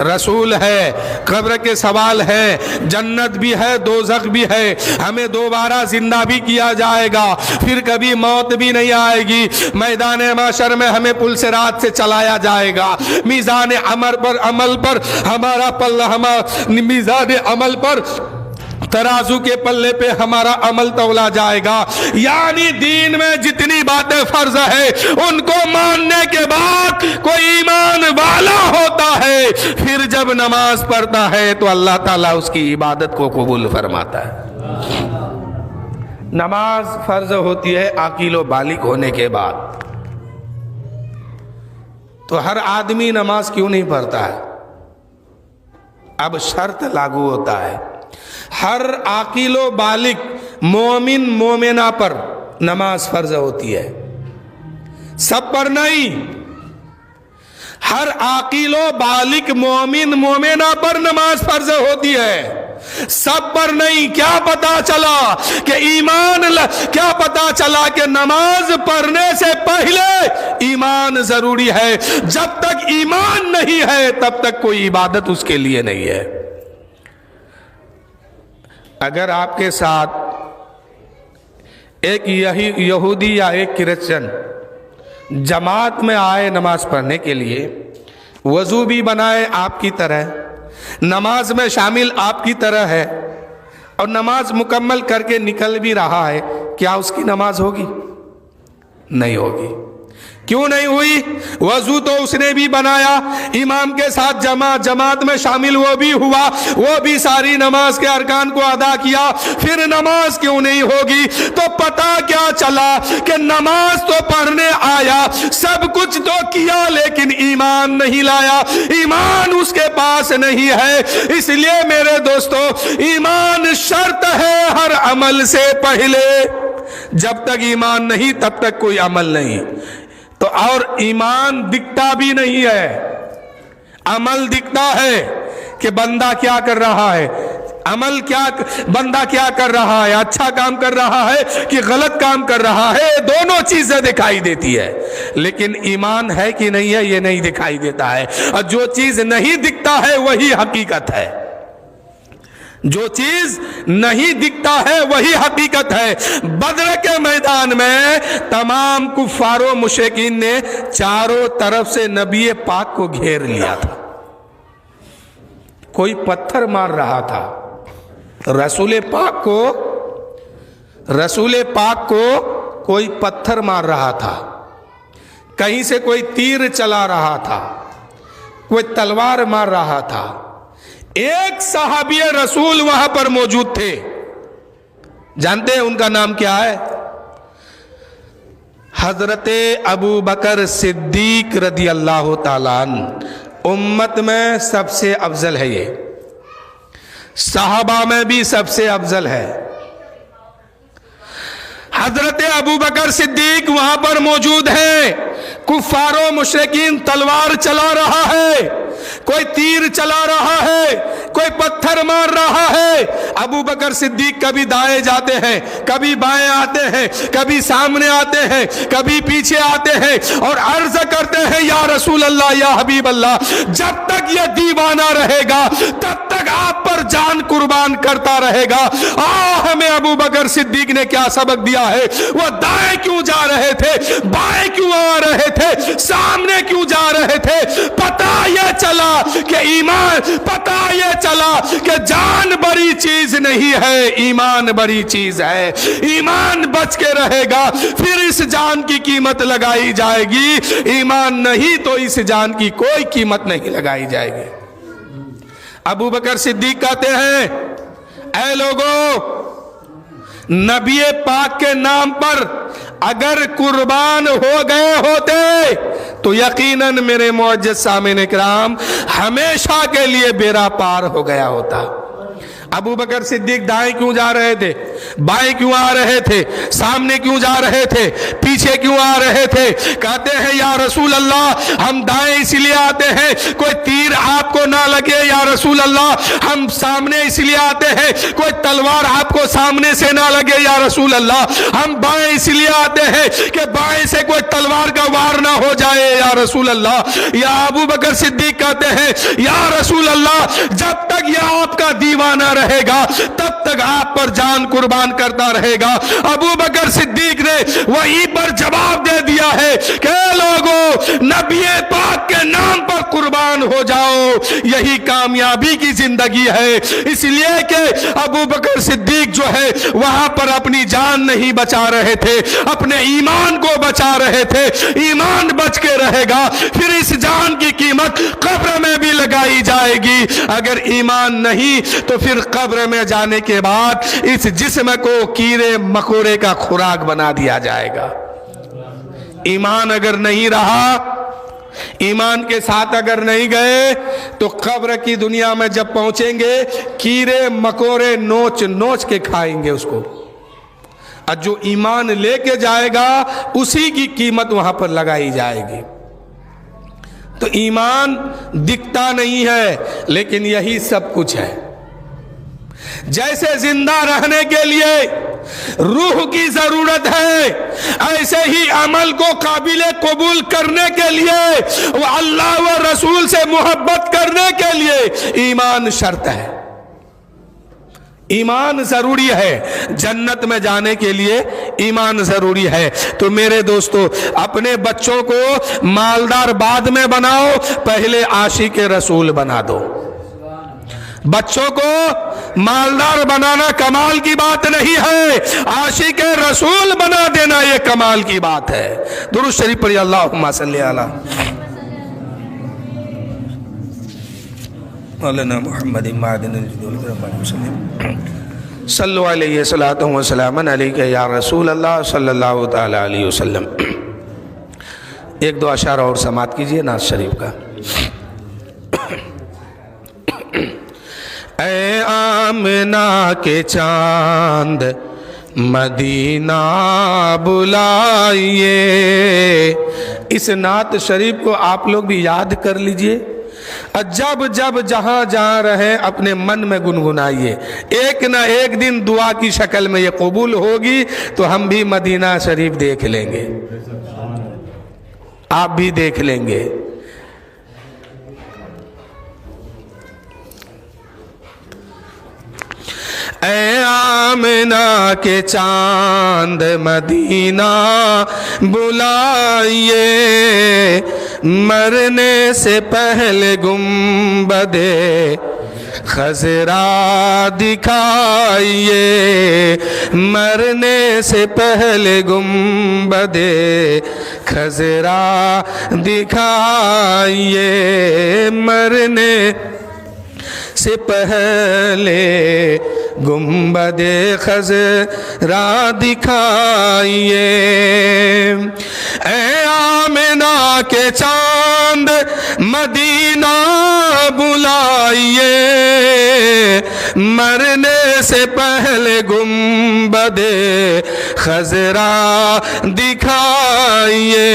A: رسول ہے، قبر کے سوال ہے، جنت بھی ہے، دوزخ بھی ہے، ہمیں دوبارہ زندہ بھی کیا جائے گا، پھر کبھی موت بھی نہیں آئے گی، میدان محشر میں ہمیں پل صراط سے چلایا جائے گا، میزان عمل پر ہمارا میزان عمل پر ترازو کے پلے پہ ہمارا عمل تولا جائے گا، یعنی دین میں جتنی باتیں فرض ہے ان کو ماننے کے بعد کوئی ایمان والا ہوتا ہے، پھر جب نماز پڑھتا ہے تو اللہ تعالیٰ اس کی عبادت کو قبول فرماتا ہے۔ نماز فرض ہوتی ہے عاقل و بالغ ہونے کے بعد، تو ہر آدمی نماز کیوں نہیں پڑھتا ہے؟ اب شرط لاگو ہوتا ہے، ہر عاقل و بالغ مومن مومنہ پر نماز فرض ہوتی ہے، سب پر نہیں، ہر عاقل و بالغ مومن مومنہ پر نماز فرض ہوتی ہے، سب پر نہیں۔ کیا پتا چلا کہ کیا پتا چلا کہ نماز پڑھنے سے پہلے ایمان ضروری ہے، جب تک ایمان نہیں ہے تب تک کوئی عبادت اس کے لیے نہیں ہے۔ اگر آپ کے ساتھ ایک یہودی یا ایک کرسچن جماعت میں آئے نماز پڑھنے کے لیے، وضو بھی بنائے آپ کی طرح، نماز میں شامل آپ کی طرح ہے، اور نماز مکمل کر کے نکل بھی رہا ہے، کیا اس کی نماز ہوگی؟ نہیں ہوگی۔ کیوں نہیں ہوئی؟ وضو تو اس نے بھی بنایا، امام کے ساتھ جماعت میں شامل وہ بھی ہوا، وہ بھی ساری نماز کے ارکان کو ادا کیا، پھر نماز کیوں نہیں ہوگی؟ تو پتہ کیا چلا کہ نماز تو پڑھنے آیا، سب کچھ تو کیا، لیکن ایمان نہیں لایا، ایمان اس کے پاس نہیں ہے۔ اس لیے میرے دوستو ایمان شرط ہے ہر عمل سے پہلے، جب تک ایمان نہیں تب تک کوئی عمل نہیں۔ تو اور ایمان دکھتا بھی نہیں ہے، عمل دکھتا ہے کہ بندہ کیا کر رہا ہے، بندہ کیا کر رہا ہے، اچھا کام کر رہا ہے کہ غلط کام کر رہا ہے، دونوں چیزیں دکھائی دیتی ہے، لیکن ایمان ہے کہ نہیں ہے یہ نہیں دکھائی دیتا ہے، اور جو چیز نہیں دکھتا ہے وہی حقیقت ہے۔ جو چیز نہیں دکھتا ہے وہی حقیقت ہے. بدر کے میدان میں تمام کفار و مشرکین نے چاروں طرف سے نبی پاک کو گھیر لیا تھا. کوئی پتھر مار رہا تھا رسول پاک کو کوئی پتھر مار رہا تھا, کہیں سے کوئی تیر چلا رہا تھا, کوئی تلوار مار رہا تھا. ایک صحابی رسول وہاں پر موجود تھے, جانتے ہیں ان کا نام کیا ہے؟ حضرت ابو بکر صدیق رضی اللہ تعالیٰ عنہ. امت میں سب سے افضل ہے, یہ صحابہ میں بھی سب سے افضل ہے. حضرت ابو بکر صدیق وہاں پر موجود ہیں. کفار و مشرکین تلوار چلا رہا ہے, کوئی تیر چلا رہا ہے, کوئی پتھر مار رہا ہے. ابو بکر صدیق کبھی دائیں جاتے ہیں, کبھی بائیں آتے ہیں, کبھی سامنے آتے ہیں, کبھی پیچھے آتے ہیں اور عرض کرتے ہیں یا رسول اللہ, یا حبیب اللہ, جب تک یہ دیوانہ رہے گا تب تک آپ پر جان قربان کرتا رہے گا. ہمیں ابو بکر صدیق نے کیا سبق دیا ہے؟ وہ دائیں کیوں جا رہے تھے, بائیں کیوں آ رہے تھے, سامنے کیوں جا رہے تھے؟ پتہ یہ چلا کہ ایمان, پتہ یہ چلا کہ جان بڑی چیز نہیں ہے, ایمان بڑی چیز ہے. ایمان بچ کے رہے گا پھر اس جان کی قیمت لگائی جائے گی, ایمان نہیں تو اس جان کی کوئی قیمت نہیں لگائی جائے گی. ابو بکر صدیق کہتے ہیں اے لوگو, نبی پاک کے نام پر اگر قربان ہو گئے ہوتے تو یقیناً میرے معزز سامعین کرام ہمیشہ کے لیے بیڑا پار ہو گیا ہوتا. ابو بکر صدیق دائیں کیوں جا رہے تھے, بائیں کیوں آ رہے تھے, سامنے کیوں جا رہے تھے, پیچھے کیوں آ رہے تھے؟ کہتے ہیں یا رسول اللہ, ہم دائیں اس لیے آتے ہیں کوئی تیر آپ کو نہ لگے, یا رسول اللہ ہم سامنے اس لیے آتے ہیں کوئی تلوار آپ کو سامنے سے نہ لگے, یا رسول اللہ ہم بائیں اس لیے آتے ہیں کہ بائیں سے کوئی تلوار کا وار نہ ہو جائے, یا رسول اللہ. یا ابو بکر صدیق کہتے ہیں یا رسول اللہ, جب تک یہ آپ کا دیوانہ رہے گا تب تک آپ پر جان قربان کرتا رہے گا. ابو بکر صدیق نے وہی پر جواب دے دیا ہے کہ لوگوں, نبی پاک کے نام پر قربان ہو جاؤ, یہی کامیابی کی زندگی ہے. اس لیے کہ ابو بکر صدیق جو ہے وہاں پر اپنی جان نہیں بچا رہے تھے, اپنے ایمان کو بچا رہے تھے. ایمان بچ کے رہے گا پھر اس جان کی قیمت قبر میں بھی لگائی جائے گی. اگر ایمان نہیں تو پھر قبر میں جانے کے بعد اس جسم کو کیڑے مکوڑے کا خوراک بنا دیا جائے گا. ایمان اگر نہیں رہا, ایمان کے ساتھ اگر نہیں گئے تو قبر کی دنیا میں جب پہنچیں گے کیڑے مکوڑے نوچ نوچ کے کھائیں گے اس کو. اور جو ایمان لے کے جائے گا اسی کی قیمت وہاں پر لگائی جائے گی. تو ایمان دکھتا نہیں ہے لیکن یہی سب کچھ ہے. جیسے زندہ رہنے کے لیے روح کی ضرورت ہے, ایسے ہی عمل کو قابل قبول کرنے کے لیے, وہ اللہ و رسول سے محبت کرنے کے لیے ایمان شرط ہے. ایمان ضروری ہے, جنت میں جانے کے لیے ایمان ضروری ہے. تو میرے دوستو, اپنے بچوں کو مالدار بعد میں بناؤ, پہلے عاشق رسول بنا دو. بچوں کو مالدار بنانا کمال کی بات نہیں ہے, عاشق رسول بنا دینا یہ کمال کی بات ہے. درود شریف پڑھیے, اللہم صلی علی مولانا محمد معدن صلو علیہ صلاۃ و سلام علیک یا رسول اللہ صلی اللہ تعالی علیہ وسلم. ایک دو اشعار اور سماعت کیجئے ناز شریف کا. اے آمنہ کے چاند مدینہ بلائیے. اس نعت شریف کو آپ لوگ بھی یاد کر لیجئے, جب جب جہاں جہاں رہے اپنے من میں گنگنائیے. ایک نہ ایک دن دعا کی شکل میں یہ قبول ہوگی تو ہم بھی مدینہ شریف دیکھ لیں گے, آپ بھی دیکھ لیں گے. اے آمنہ کے چاند مدینہ بلائیے، مرنے سے پہلے گنبد خضرا دکھائیے، مرنے سے پہلے گنبد خضرا دکھائیے، مرنے سے پہلے گنبد خضرا دکھائیے، اے آمنہ کے چاند مدینہ بلائیے، مرنے سے پہلے گنبد خضرا دکھائیے،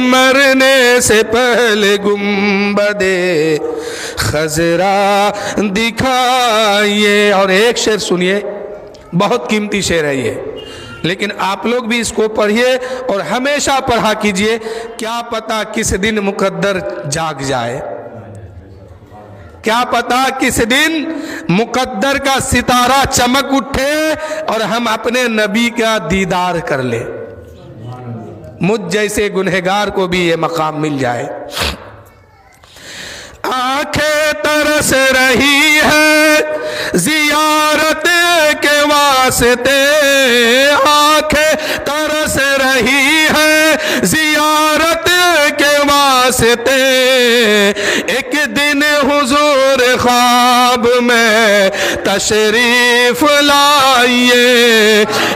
A: مرنے سے پہلے گنبد خضرا دکھائیے۔ اور ایک شعر سنیے، بہت قیمتی شعر ہے یہ، لیکن آپ لوگ بھی اس کو پڑھیے اور ہمیشہ پڑھا کیجئے، کیا پتہ کس دن مقدر جاگ جائے، کیا پتہ کس دن مقدر کا ستارہ چمک اٹھے اور ہم اپنے نبی کا دیدار کر لیں، مجھ جیسے گنہگار کو بھی یہ مقام مل جائے۔ آنکھیں ترس رہی ہے زیارت کے واسطے، آنکھیں ترس رہی ہے زیارت کے واسطے، ایک دن حضور خواب میں تشریف لائیے،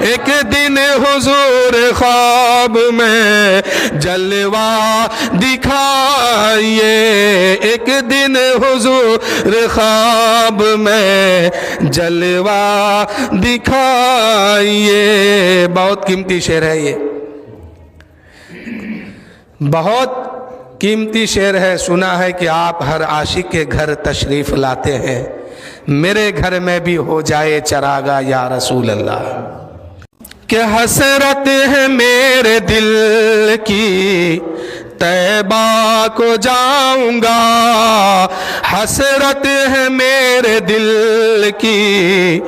A: ایک دن حضور خواب میں جلوہ دکھائیے، ایک دن حضور خواب میں جلوہ دکھائیے۔ بہت قیمتی شعر ہے یہ، بہت قیمتی شعر ہے۔ سنا ہے کہ آپ ہر عاشق کے گھر تشریف لاتے ہیں، میرے گھر میں بھی ہو جائے چراغاں یا رسول اللہ، کہ حسرت ہے میرے دل کی طیبہ کو جاؤں گا، حسرت ہے میرے دل کی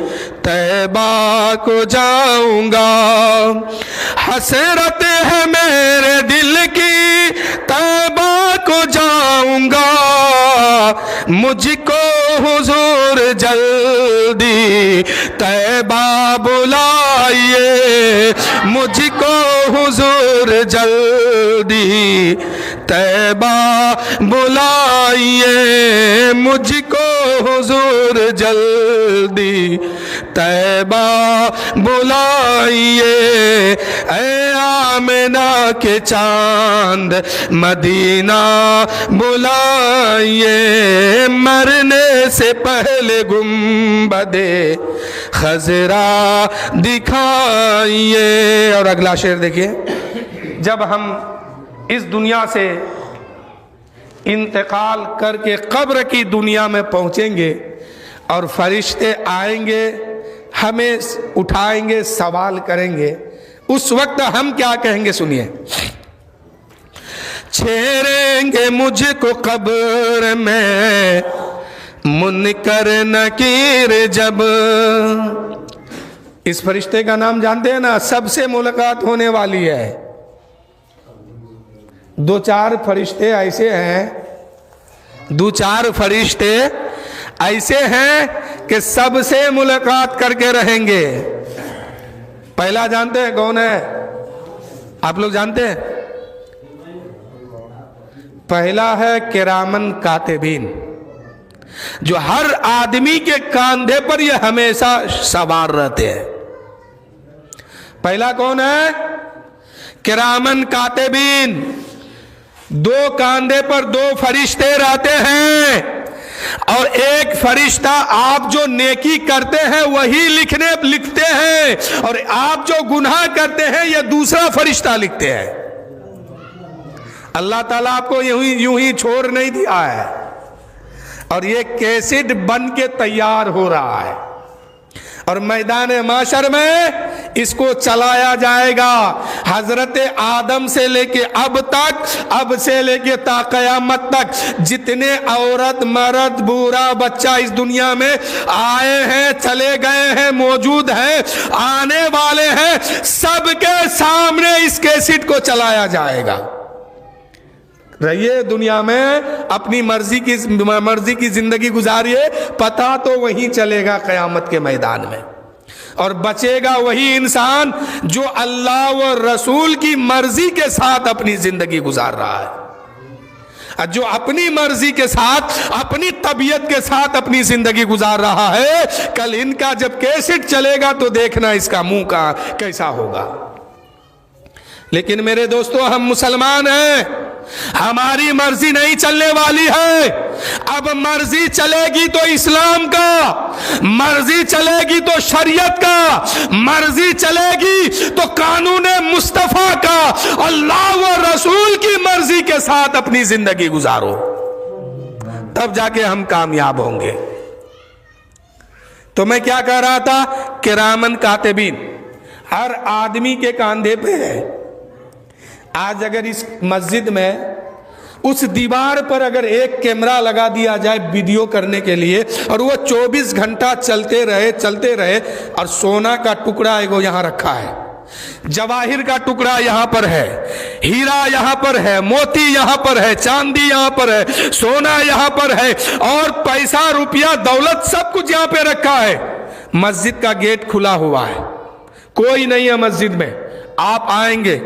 A: طیبہ کو جاؤں گا، حسرت ہے میرے دل کی طیبہ کو جاؤں گا، مجھ کو حضور جلدی طیبہ بلائیے، مجھ کو حضور جلدی طیبہ بلائیے، مجھ کو حضور جلدی طیبہ بلائیے، اے آمنہ کے چاند مدینہ بلائیے، مرنے سے پہلے گنبد خضرا دکھائیے۔ اور اگلا شعر دیکھیے، جب ہم اس دنیا سے انتقال کر کے قبر کی دنیا میں پہنچیں گے اور فرشتے آئیں گے، ہمیں اٹھائیں گے، سوال کریں گے، اس وقت ہم کیا کہیں گے؟ سنیے، چھیڑیں گے مجھ کو قبر میں منکر نکیر جب، اس فرشتے کا نام جانتے ہیں نا، سب سے ملاقات ہونے والی ہے۔ دو چار فرشتے ایسے ہیں، دو چار فرشتے ایسے ہیں کہ سب سے ملاقات کر کے رہیں گے۔ پہلا جانتے ہیں کون ہے؟ آپ لوگ جانتے ہیں؟ پہلا ہے کرامن کاتبین، جو ہر آدمی کے کاندھے پر یہ ہمیشہ سوار رہتے ہیں۔ پہلا کون ہے؟ کرامن کاتبین، دو کاندھے پر دو فرشتے رہتے ہیں، اور ایک فرشتہ آپ جو نیکی کرتے ہیں وہی لکھتے ہیں، اور آپ جو گناہ کرتے ہیں یہ دوسرا فرشتہ لکھتے ہیں۔ اللہ تعالیٰ آپ کو یوں ہی چھوڑ نہیں دیا ہے، اور یہ کیسٹ بن کے تیار ہو رہا ہے، اور میدان معاشر میں इसको चलाया जाएगा। हजरत आदम से लेके अब तक, अब से लेके ता क़यामत तक जितने औरत मर्द बूढ़ा बच्चा इस दुनिया में आए हैं, चले गए हैं, मौजूद हैं, आने वाले हैं, सबके सामने इस कैसेट को चलाया जाएगा। रहिए दुनिया में, अपनी मर्जी की जिंदगी गुजारिए, पता तो वहीं चलेगा क़यामत के मैदान में। और बचेगा वही इंसान जो अल्लाह व रसूल की मर्जी के साथ अपनी जिंदगी गुजार रहा है, जो अपनी मर्जी के साथ, अपनी तबीयत के साथ अपनी जिंदगी गुजार रहा है। कल इनका जब कैसेट चलेगा तो देखना इसका मुंह का कैसा होगा। लेकिन मेरे दोस्तों, हम मुसलमान हैं, हमारी मर्जी नहीं चलने वाली है। अब मर्जी चलेगी तो इस्लाम का, मर्जी चलेगी तो शरीयत का, मर्जी चलेगी तो कानून मुस्तफा का, अल्लाह व रसूल की मर्जी के साथ अपनी जिंदगी गुजारो, तब जाके हम कामयाब होंगे। तो मैं क्या कह रहा था, किरामन कातिबीन हर आदमी के कांधे पे है। आज अगर इस मस्जिद में उस दीवार पर अगर एक कैमरा लगा दिया जाए वीडियो करने के लिए, और वो 24 घंटा चलते रहे, और सोना का टुकड़ा एगो यहाँ रखा है, जवाहिर का टुकड़ा यहाँ पर है, हीरा यहाँ पर है, मोती यहाँ पर है, चांदी यहाँ पर है, सोना यहाँ पर है, और पैसा रुपया दौलत सब कुछ यहाँ पे रखा है। मस्जिद का गेट खुला हुआ है, कोई नहीं है मस्जिद में। आप आएंगे,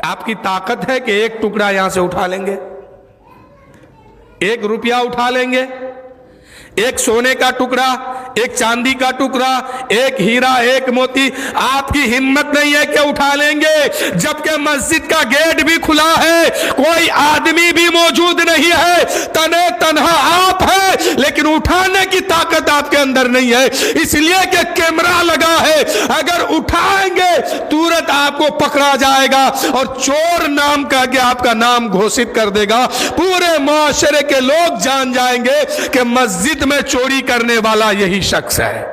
A: आपकी ताकत है कि एक टुकड़ा यहां से उठा लेंगे, एक रुपया उठा लेंगे, एक सोने का टुकड़ा, एक चांदी का टुकड़ा, एक हीरा, एक मोती, आपकी हिम्मत नहीं है कि उठा लेंगे। जबकि मस्जिद का गेट भी खुला है, कोई आदमी भी मौजूद नहीं है, तने तन्हा आप है, लेकिन उठाने की ताकत आपके अंदर नहीं है, इसलिए कि कैमरा लगा है। अगर उठाएंगे तुरंत आपको पकड़ा जाएगा और चोर नाम का के आपका नाम घोषित कर देगा। पूरे मुआशरे के लोग जान जाएंगे कि मस्जिद में चोरी करने वाला यही शख्स है,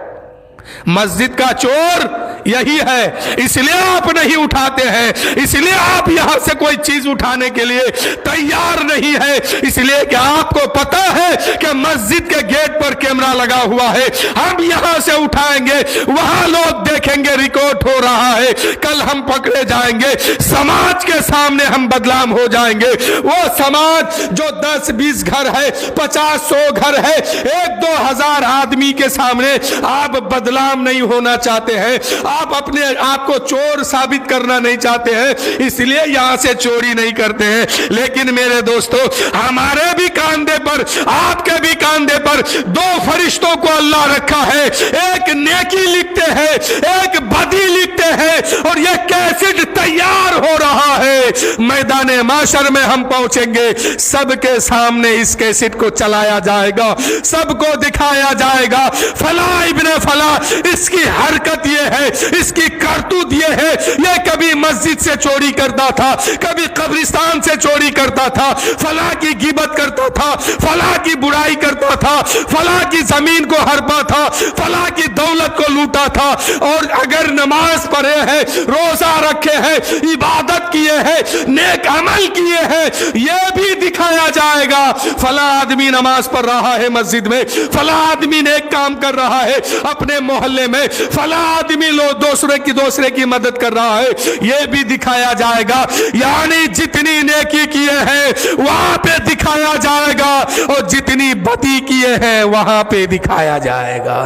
A: मस्जिद का चोर यही है। इसलिए आप नहीं उठाते हैं, इसलिए आप यहां से कोई चीज उठाने के लिए तैयार नहीं है, इसलिए कि आपको पता है कि मस्जिद के गेट पर कैमरा लगा हुआ है। हम यहां से उठाएंगे, वहां लोग देखेंगे रिकॉर्ड हो रहा है, कल हम पकड़े जाएंगे, समाज के सामने हम बदनाम हो जाएंगे। वो समाज जो 10-20 घर है, 50-100 घर है, 1-2 हजार आदमी के सामने आप बदनाम नहीं होना चाहते हैं, आप अपने आप को चोर साबित करना नहीं चाहते हैं, इसलिए यहां से चोरी नहीं करते हैं। लेकिन मेरे दोस्तों, हमारे भी कांधे पर, आपके भी कांधे पर 2 फरिश्तों को अल्लाह रखा है, एक नेकी लिखते हैं, एक बदी लिखते हैं, और यह कैसेट तैयार हो रहा है। मैदाने माशर में हम पहुंचेंगे, सबके सामने इस कैसेट को चलाया जाएगा, सबको दिखाया जाएगा, फला इब्ने फला इसकी हरकत ये है, इसकी करतूत ये है, ये कभी मस्जिद से चोरी करता था, कभी कब्रिस्तान से चोरी करता था, फला की गिबत करता था, फला की बुराई करता था, फला की जमीन को हड़पा था, फला की दौलत को लूटा था। और अगर नमाज पढ़े हैं, रोजा रखे हैं, इबादत किए हैं, नेक अमल किए हैं, यह भी दिखाया जाएगा। फला आदमी नमाज पढ़ रहा है मस्जिद में, फला आदमी नेक काम कर रहा है अपने मोहल्ले में, फला आदमी लोग दूसरे की मदद कर रहा है, यह भी दिखाया जाएगा। यानी जितनी नेकी किए हैं वहां पे दिखाया जाएगा, और जितनी बदी किए हैं वहां पे दिखाया जाएगा।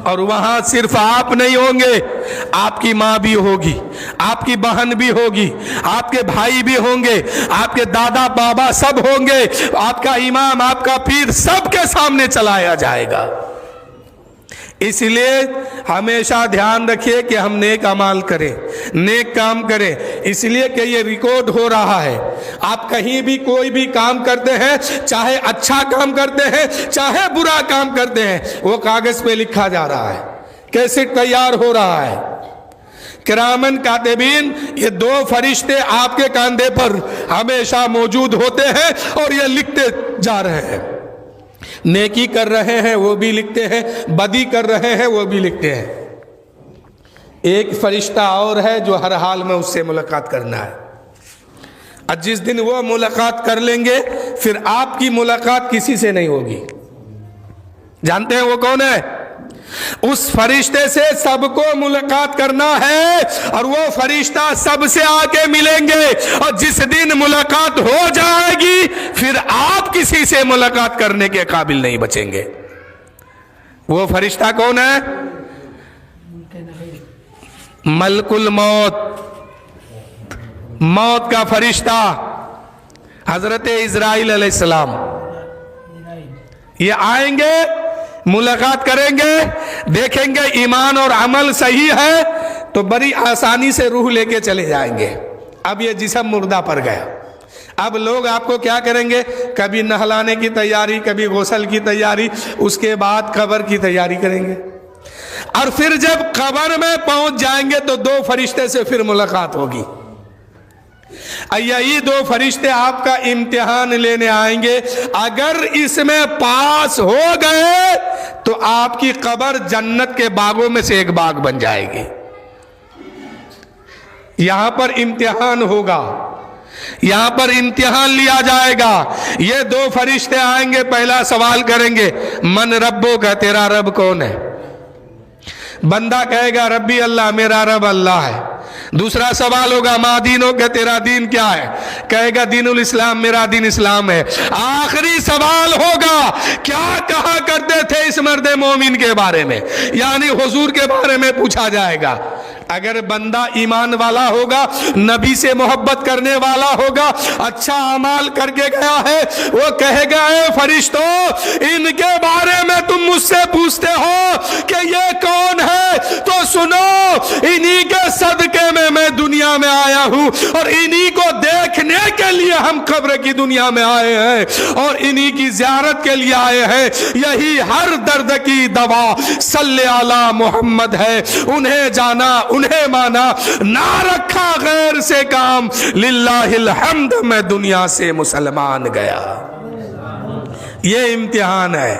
A: और वहां सिर्फ आप नहीं होंगे, आपकी मां भी होगी, आपकी बहन भी होगी, आपके भाई भी होंगे, आपके दादा बाबा सब होंगे, आपका इमाम, आपका पीर, सबके सामने चलाया जाएगा। इसलिए हमेशा ध्यान रखिए कि हम नेक अमाल करें, नेक काम करें, इसलिए कि ये रिकॉर्ड हो रहा है। आप कहीं भी कोई भी काम करते हैं, चाहे अच्छा काम करते हैं चाहे बुरा काम करते हैं, वो कागज पे लिखा जा रहा है, कैसेट तैयार हो रहा है। किरामन कातिबीन, ये 2 फरिश्ते आपके कंधे पर हमेशा मौजूद होते हैं और ये लिखते जा रहे हैं। नेकी कर रहे हैं वो भी लिखते हैं, बदी कर रहे हैं वो भी लिखते हैं। ایک فرشتہ اور ہے جو ہر حال میں اس سے ملاقات کرنا ہے، اور جس دن وہ ملاقات کر لیں گے پھر آپ کی ملاقات کسی سے نہیں ہوگی۔ جانتے ہیں وہ کون ہے؟ اس فرشتے سے سب کو ملاقات کرنا ہے، اور وہ فرشتہ سب سے آ کے ملیں گے، اور جس دن ملاقات ہو جائے گی پھر آپ کسی سے ملاقات کرنے کے قابل نہیں بچیں گے۔ وہ فرشتہ کون ہے؟ ملک الموت، موت کا فرشتہ حضرت اسرائیل علیہ السلام، یہ آئیں گے، ملاقات کریں گے، دیکھیں گے ایمان اور عمل صحیح ہے تو بڑی آسانی سے روح لے کے چلے جائیں گے۔ اب یہ جسم مردہ پڑ گیا، اب لوگ آپ کو کیا کریں گے؟ کبھی نہلانے کی تیاری، کبھی غسل کی تیاری، اس کے بعد قبر کی تیاری کریں گے، اور پھر جب قبر میں پہنچ جائیں گے تو دو فرشتے سے پھر ملاقات ہوگی۔ یہی دو فرشتے آپ کا امتحان لینے آئیں گے، اگر اس میں پاس ہو گئے تو آپ کی قبر جنت کے باغوں میں سے ایک باغ بن جائے گی۔ یہاں پر امتحان ہوگا، یہاں پر امتحان لیا جائے گا۔ یہ دو فرشتے آئیں گے، پہلا سوال کریں گے من ربو کا، تیرا رب کون ہے؟ بندہ کہے گا ربی اللہ، میرا رب اللہ ہے۔ دوسرا سوال ہوگا ما دینوں کا، تیرا دین کیا ہے؟ کہے گا دین الاسلام، میرا دین اسلام ہے۔ آخری سوال ہوگا کیا کہا کرتے تھے اس مرد مومن کے بارے میں، یعنی حضور کے بارے میں پوچھا جائے گا۔ اگر بندہ ایمان والا ہوگا، نبی سے محبت کرنے والا ہوگا، اچھا اعمال کر کے گیا ہے، وہ کہے گا اے فرشتوں ان کے بارے میں تم مجھ سے پوچھتے ہو کہ یہ کون ہے، تو سنو انہی کے صدقے میں دنیا میں آیا ہوں، اور انہی کو دیکھنے کے لیے ہم قبر کی دنیا میں آئے ہیں، اور انہی کی زیارت کے لیے آئے ہیں۔ یہی ہر درد کی دوا صلی علی محمد ہے۔ انہیں جانا، انہیں مانا، نہ رکھا غیر سے کام، للہ الحمد میں دنیا سے مسلمان گیا۔ یہ امتحان ہے۔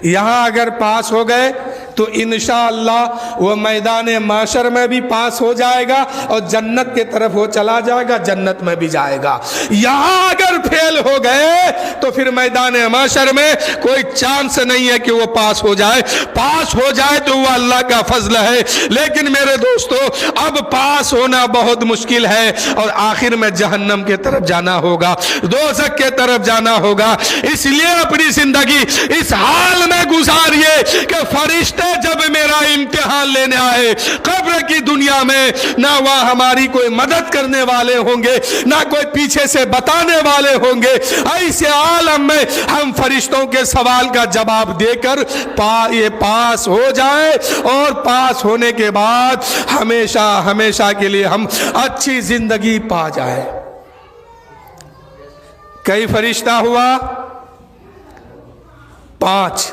A: یہاں اگر پاس ہو گئے تو انشاءاللہ وہ میدان معاشر میں بھی پاس ہو جائے گا، اور جنت کے طرف وہ چلا جائے گا، جنت میں بھی جائے گا۔ یہاں اگر فیل ہو گئے تو پھر میدان معاشر میں کوئی چانس نہیں ہے کہ وہ پاس ہو جائے۔ پاس ہو جائے تو وہ اللہ کا فضل ہے، لیکن میرے دوستو اب پاس ہونا بہت مشکل ہے، اور آخر میں جہنم کے طرف جانا ہوگا، دوزخ کے طرف جانا ہوگا۔ اس لیے اپنی زندگی اس حال میں گزاریے کہ فرشتے جب میرا امتحان لینے آئے قبر کی دنیا میں، نہ وہاں ہماری کوئی مدد کرنے والے ہوں گے، نہ کوئی پیچھے سے بتانے والے ہوں گے۔ ایسے عالم میں ہم فرشتوں کے سوال کا جواب دے کر یہ پاس ہو جائے، اور پاس ہونے کے بعد ہمیشہ ہمیشہ کے لیے ہم اچھی زندگی پا جائیں۔ کئی فرشتہ ہوا؟ 5۔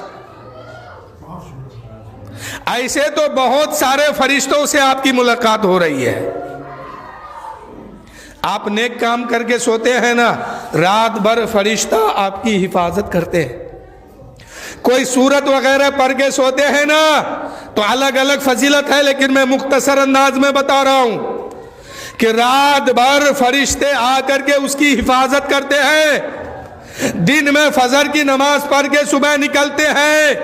A: ایسے تو بہت سارے فرشتوں سے آپ کی ملاقات ہو رہی ہے۔ آپ نیک کام کر کے سوتے ہیں نا، رات بھر فرشتہ آپ کی حفاظت کرتے ہیں۔ کوئی سورت وغیرہ پڑھ کے سوتے ہیں نا، تو الگ الگ فضیلت ہے، لیکن میں مختصر انداز میں بتا رہا ہوں کہ رات بھر فرشتے آ کر کے اس کی حفاظت کرتے ہیں۔ دن میں فجر کی نماز پڑھ کے صبح نکلتے ہیں،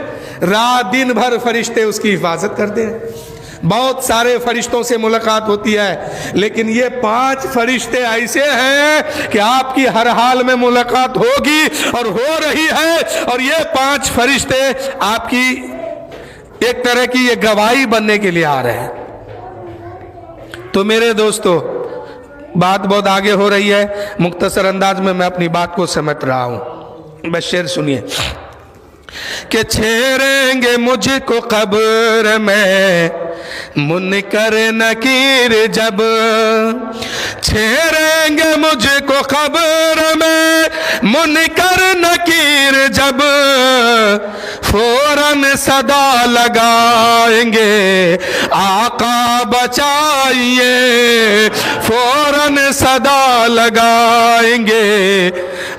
A: رات دن بھر فرشتے اس کی حفاظت کرتے ہیں۔ بہت سارے فرشتوں سے ملاقات ہوتی ہے، لیکن یہ 5 فرشتے ایسے ہیں کہ آپ کی ہر حال میں ملاقات ہوگی اور ہو رہی ہے، اور یہ 5 فرشتے آپ کی ایک طرح کی یہ گواہی بننے کے لیے آ رہے ہیں۔ تو میرے دوستو بات بہت آگے ہو رہی ہے، مختصر انداز میں اپنی بات کو سمجھ رہا ہوں، بس شعر سنیے کہ چھیڑیں گے مجھ کو قبر میں منکر نکیر جب، چھیڑیں گے مجھ کو قبر میں منکر نکیر جب، فوراً صدا لگائیں گے آقا بچائیے، فوراً صدا لگائیں گے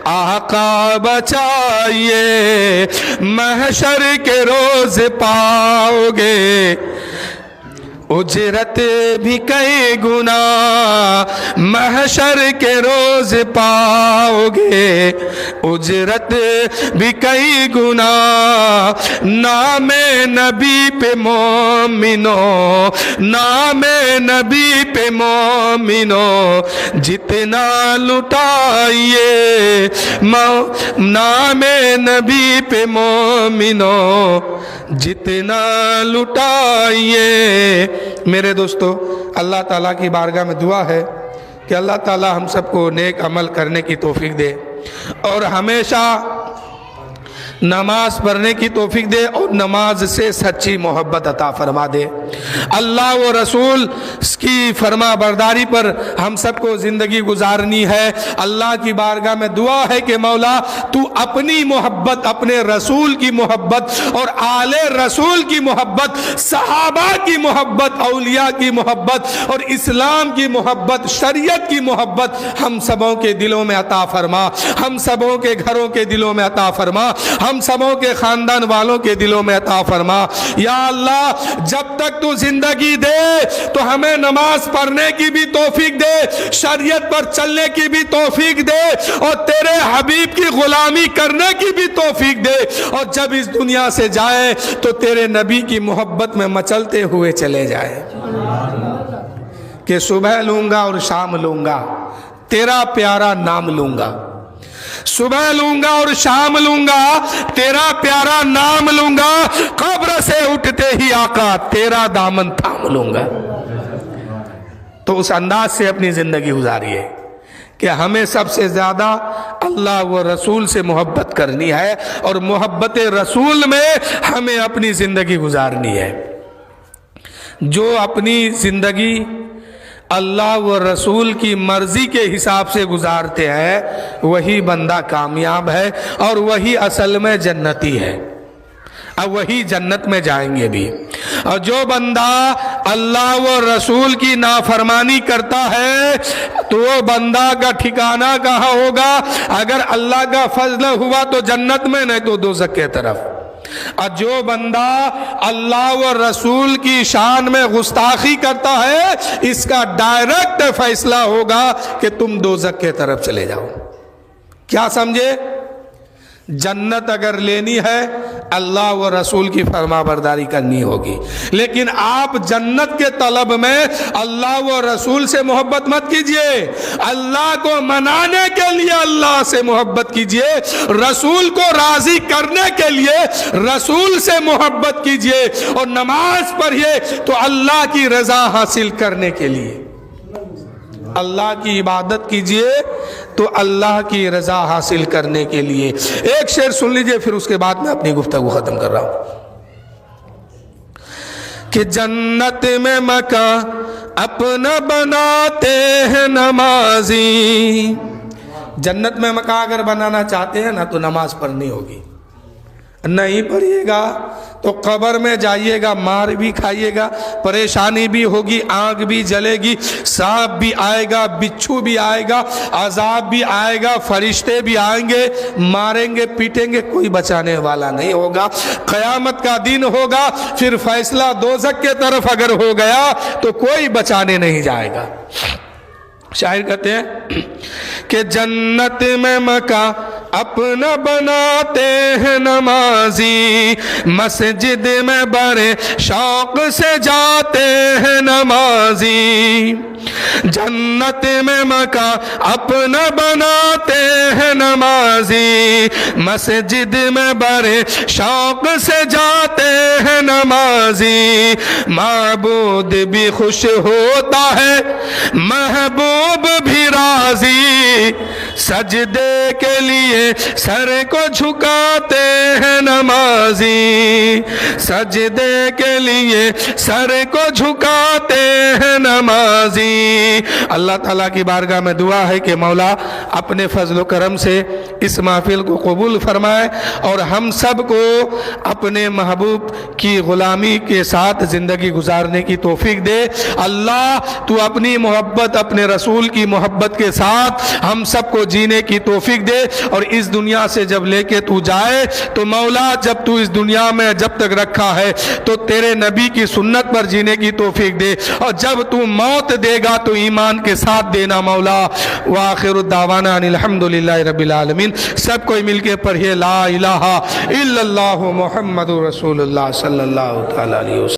A: آقا بچائیے، محشر کے روز پاؤ گے उजरत भी कई गुना महशर के रोज पाओगे, उजरत भी कई गुना नामे नबी पे मोमिनो, नामे नबी पे मोमिनो जितना लुटाइए, नामे नबी पे मोमिनो जितना लुटाइए। मेरे दोस्तों, अल्लाह ताला की बारगाह में दुआ है कि अल्लाह ताला हम सबको नेक अमल करने की तौफीक दे और हमेशा नमाज पढ़ने की तौफीक दे और नमाज से सच्ची मोहब्बत अता फरमा दे। अल्लाह व रसूल की फरमा बरदारी पर हम सबको ज़िंदगी गुजारनी है। अल्लाह की बारगाह में दुआ है कि मौला तू अपनी मोहब्बत, अपने रसूल की मोहब्बत और आले रसूल की मोहब्बत, सहाबा की मोहब्बत, औलिया की मोहब्बत और इस्लाम की मोहब्बत, शरीयत की मोहब्बत हम सबों के दिलों में अता फरमा, हम सबों के घरों के दिलों में अता फरमा, हम सबों के खानदान वालों के दिलों में अता फरमा। या अल्लाह, जब तक तू जिंदगी दे तो हमें नमाज पढ़ने की भी तौफीक दे, शरीयत पर चलने की भी तौफीक दे और तेरे हबीब की गुलामी करने की भी तौफीक दे। और जब इस दुनिया से जाए तो तेरे नबी की मोहब्बत में मचलते हुए चले जाए कि सुबह लूंगा और शाम लूंगा, तेरा प्यारा नाम लूंगा, सुबह लूंगा और शाम लूंगा, तेरा प्यारा नाम लूंगा, कब्र से उठते ही आका तेरा दामन थाम लूंगा। तो उस अंदाज से अपनी जिंदगी गुजारिए कि हमें सबसे ज्यादा अल्लाह व रसूल से मोहब्बत करनी है और मोहब्बत रसूल में हमें अपनी जिंदगी गुजारनी है। जो अपनी जिंदगी अल्लाह व रसूल की मर्जी के हिसाब से गुजारते हैं वही बंदा कामयाब है और वही असल में जन्नती है, अब वही जन्नत में जाएंगे भी। और जो बंदा अल्लाह व रसूल की नाफरमानी करता है तो वो बंदा का ठिकाना कहाँ होगा? अगर अल्लाह का फजल हुआ तो जन्नत में, नहीं तो दोज़ख के तरफ। और जो बंदा अल्लाह व रसूल की शान में गुस्ताखी करता है इसका डायरेक्ट फैसला होगा कि तुम दोज़ख के तरफ चले जाओ। क्या समझे? जन्नत अगर लेनी है अल्लाह व रसूल की फरमाबरदारी करनी होगी, लेकिन आप जन्नत के तलब में अल्लाह व रसूल से मोहब्बत मत कीजिए। अल्लाह को मनाने के लिए अल्लाह से मोहब्बत कीजिए, रसूल को राजी करने के लिए रसूल से मोहब्बत कीजिए और नमाज पढ़िए तो अल्लाह की रजा हासिल करने के लिए, अल्लाह की इबादत कीजिए तो अल्लाह की रजा हासिल करने के लिए। एक शेर सुन लीजिए, फिर उसके बाद मैं अपनी गुफ्तगू खत्म कर रहा हूं कि जन्नत में मकान अपना बनाते हैं नमाजी। जन्नत में मकान अगर बनाना चाहते हैं ना तो नमाज पढ़नी होगी, नहीं पढ़िएगा तो कब्र में जाइएगा, मार भी खाइएगा, परेशानी भी होगी, आग भी जलेगी, सांप भी आएगा, बिच्छू भी आएगा, अजाब भी आएगा, फरिश्ते भी आएंगे, मारेंगे पीटेंगे, कोई बचाने वाला नहीं होगा। क़यामत का दिन होगा, फिर फैसला दोज़ख के तरफ अगर हो गया तो कोई बचाने नहीं जाएगा। शायर कहते हैं कि जन्नत में मकान अपना बनाते हैं नमाजी, मस्जिद में बड़े शौक से जाते हैं नमाजी। जन्नत में मकान अपना बनाते हैं नमाजी, मस्जिद में बड़े शौक से जाते हैं नमाजी। माबूद भी खुश होता है, महबूब भी राजी, सजदे के लिए सर को झुकाते हैं नमाजी, सजदे के लिए सर को झुकाते हैं नमाजी। अल्लाह ताला की बारगाह में दुआ है कि मौला अपने फजल करम से इस महफिल को कबूल फरमाए और हम सब को अपने महबूब की गुलामी के साथ ज़िंदगी गुजारने की तौफीक दे। अल्लाह तू अपनी मोहब्बत, अपने रसूल की मोहब्बत के साथ हम सबको جینے کی توفیق دے، اور اس دنیا سے جب لے کے تو جائے تو مولا جب تو اس دنیا میں جب تک رکھا ہے تو تیرے نبی کی سنت پر جینے کی توفیق دے، اور جب تو موت دے گا تو ایمان کے ساتھ دینا مولا۔ وآخر الدعوانا ان الحمدللہ رب العالمین۔ سب کوئی مل کے پڑھیے لا الہ الا اللہ محمد رسول اللہ صلی اللہ تعالی علیہ وسلم۔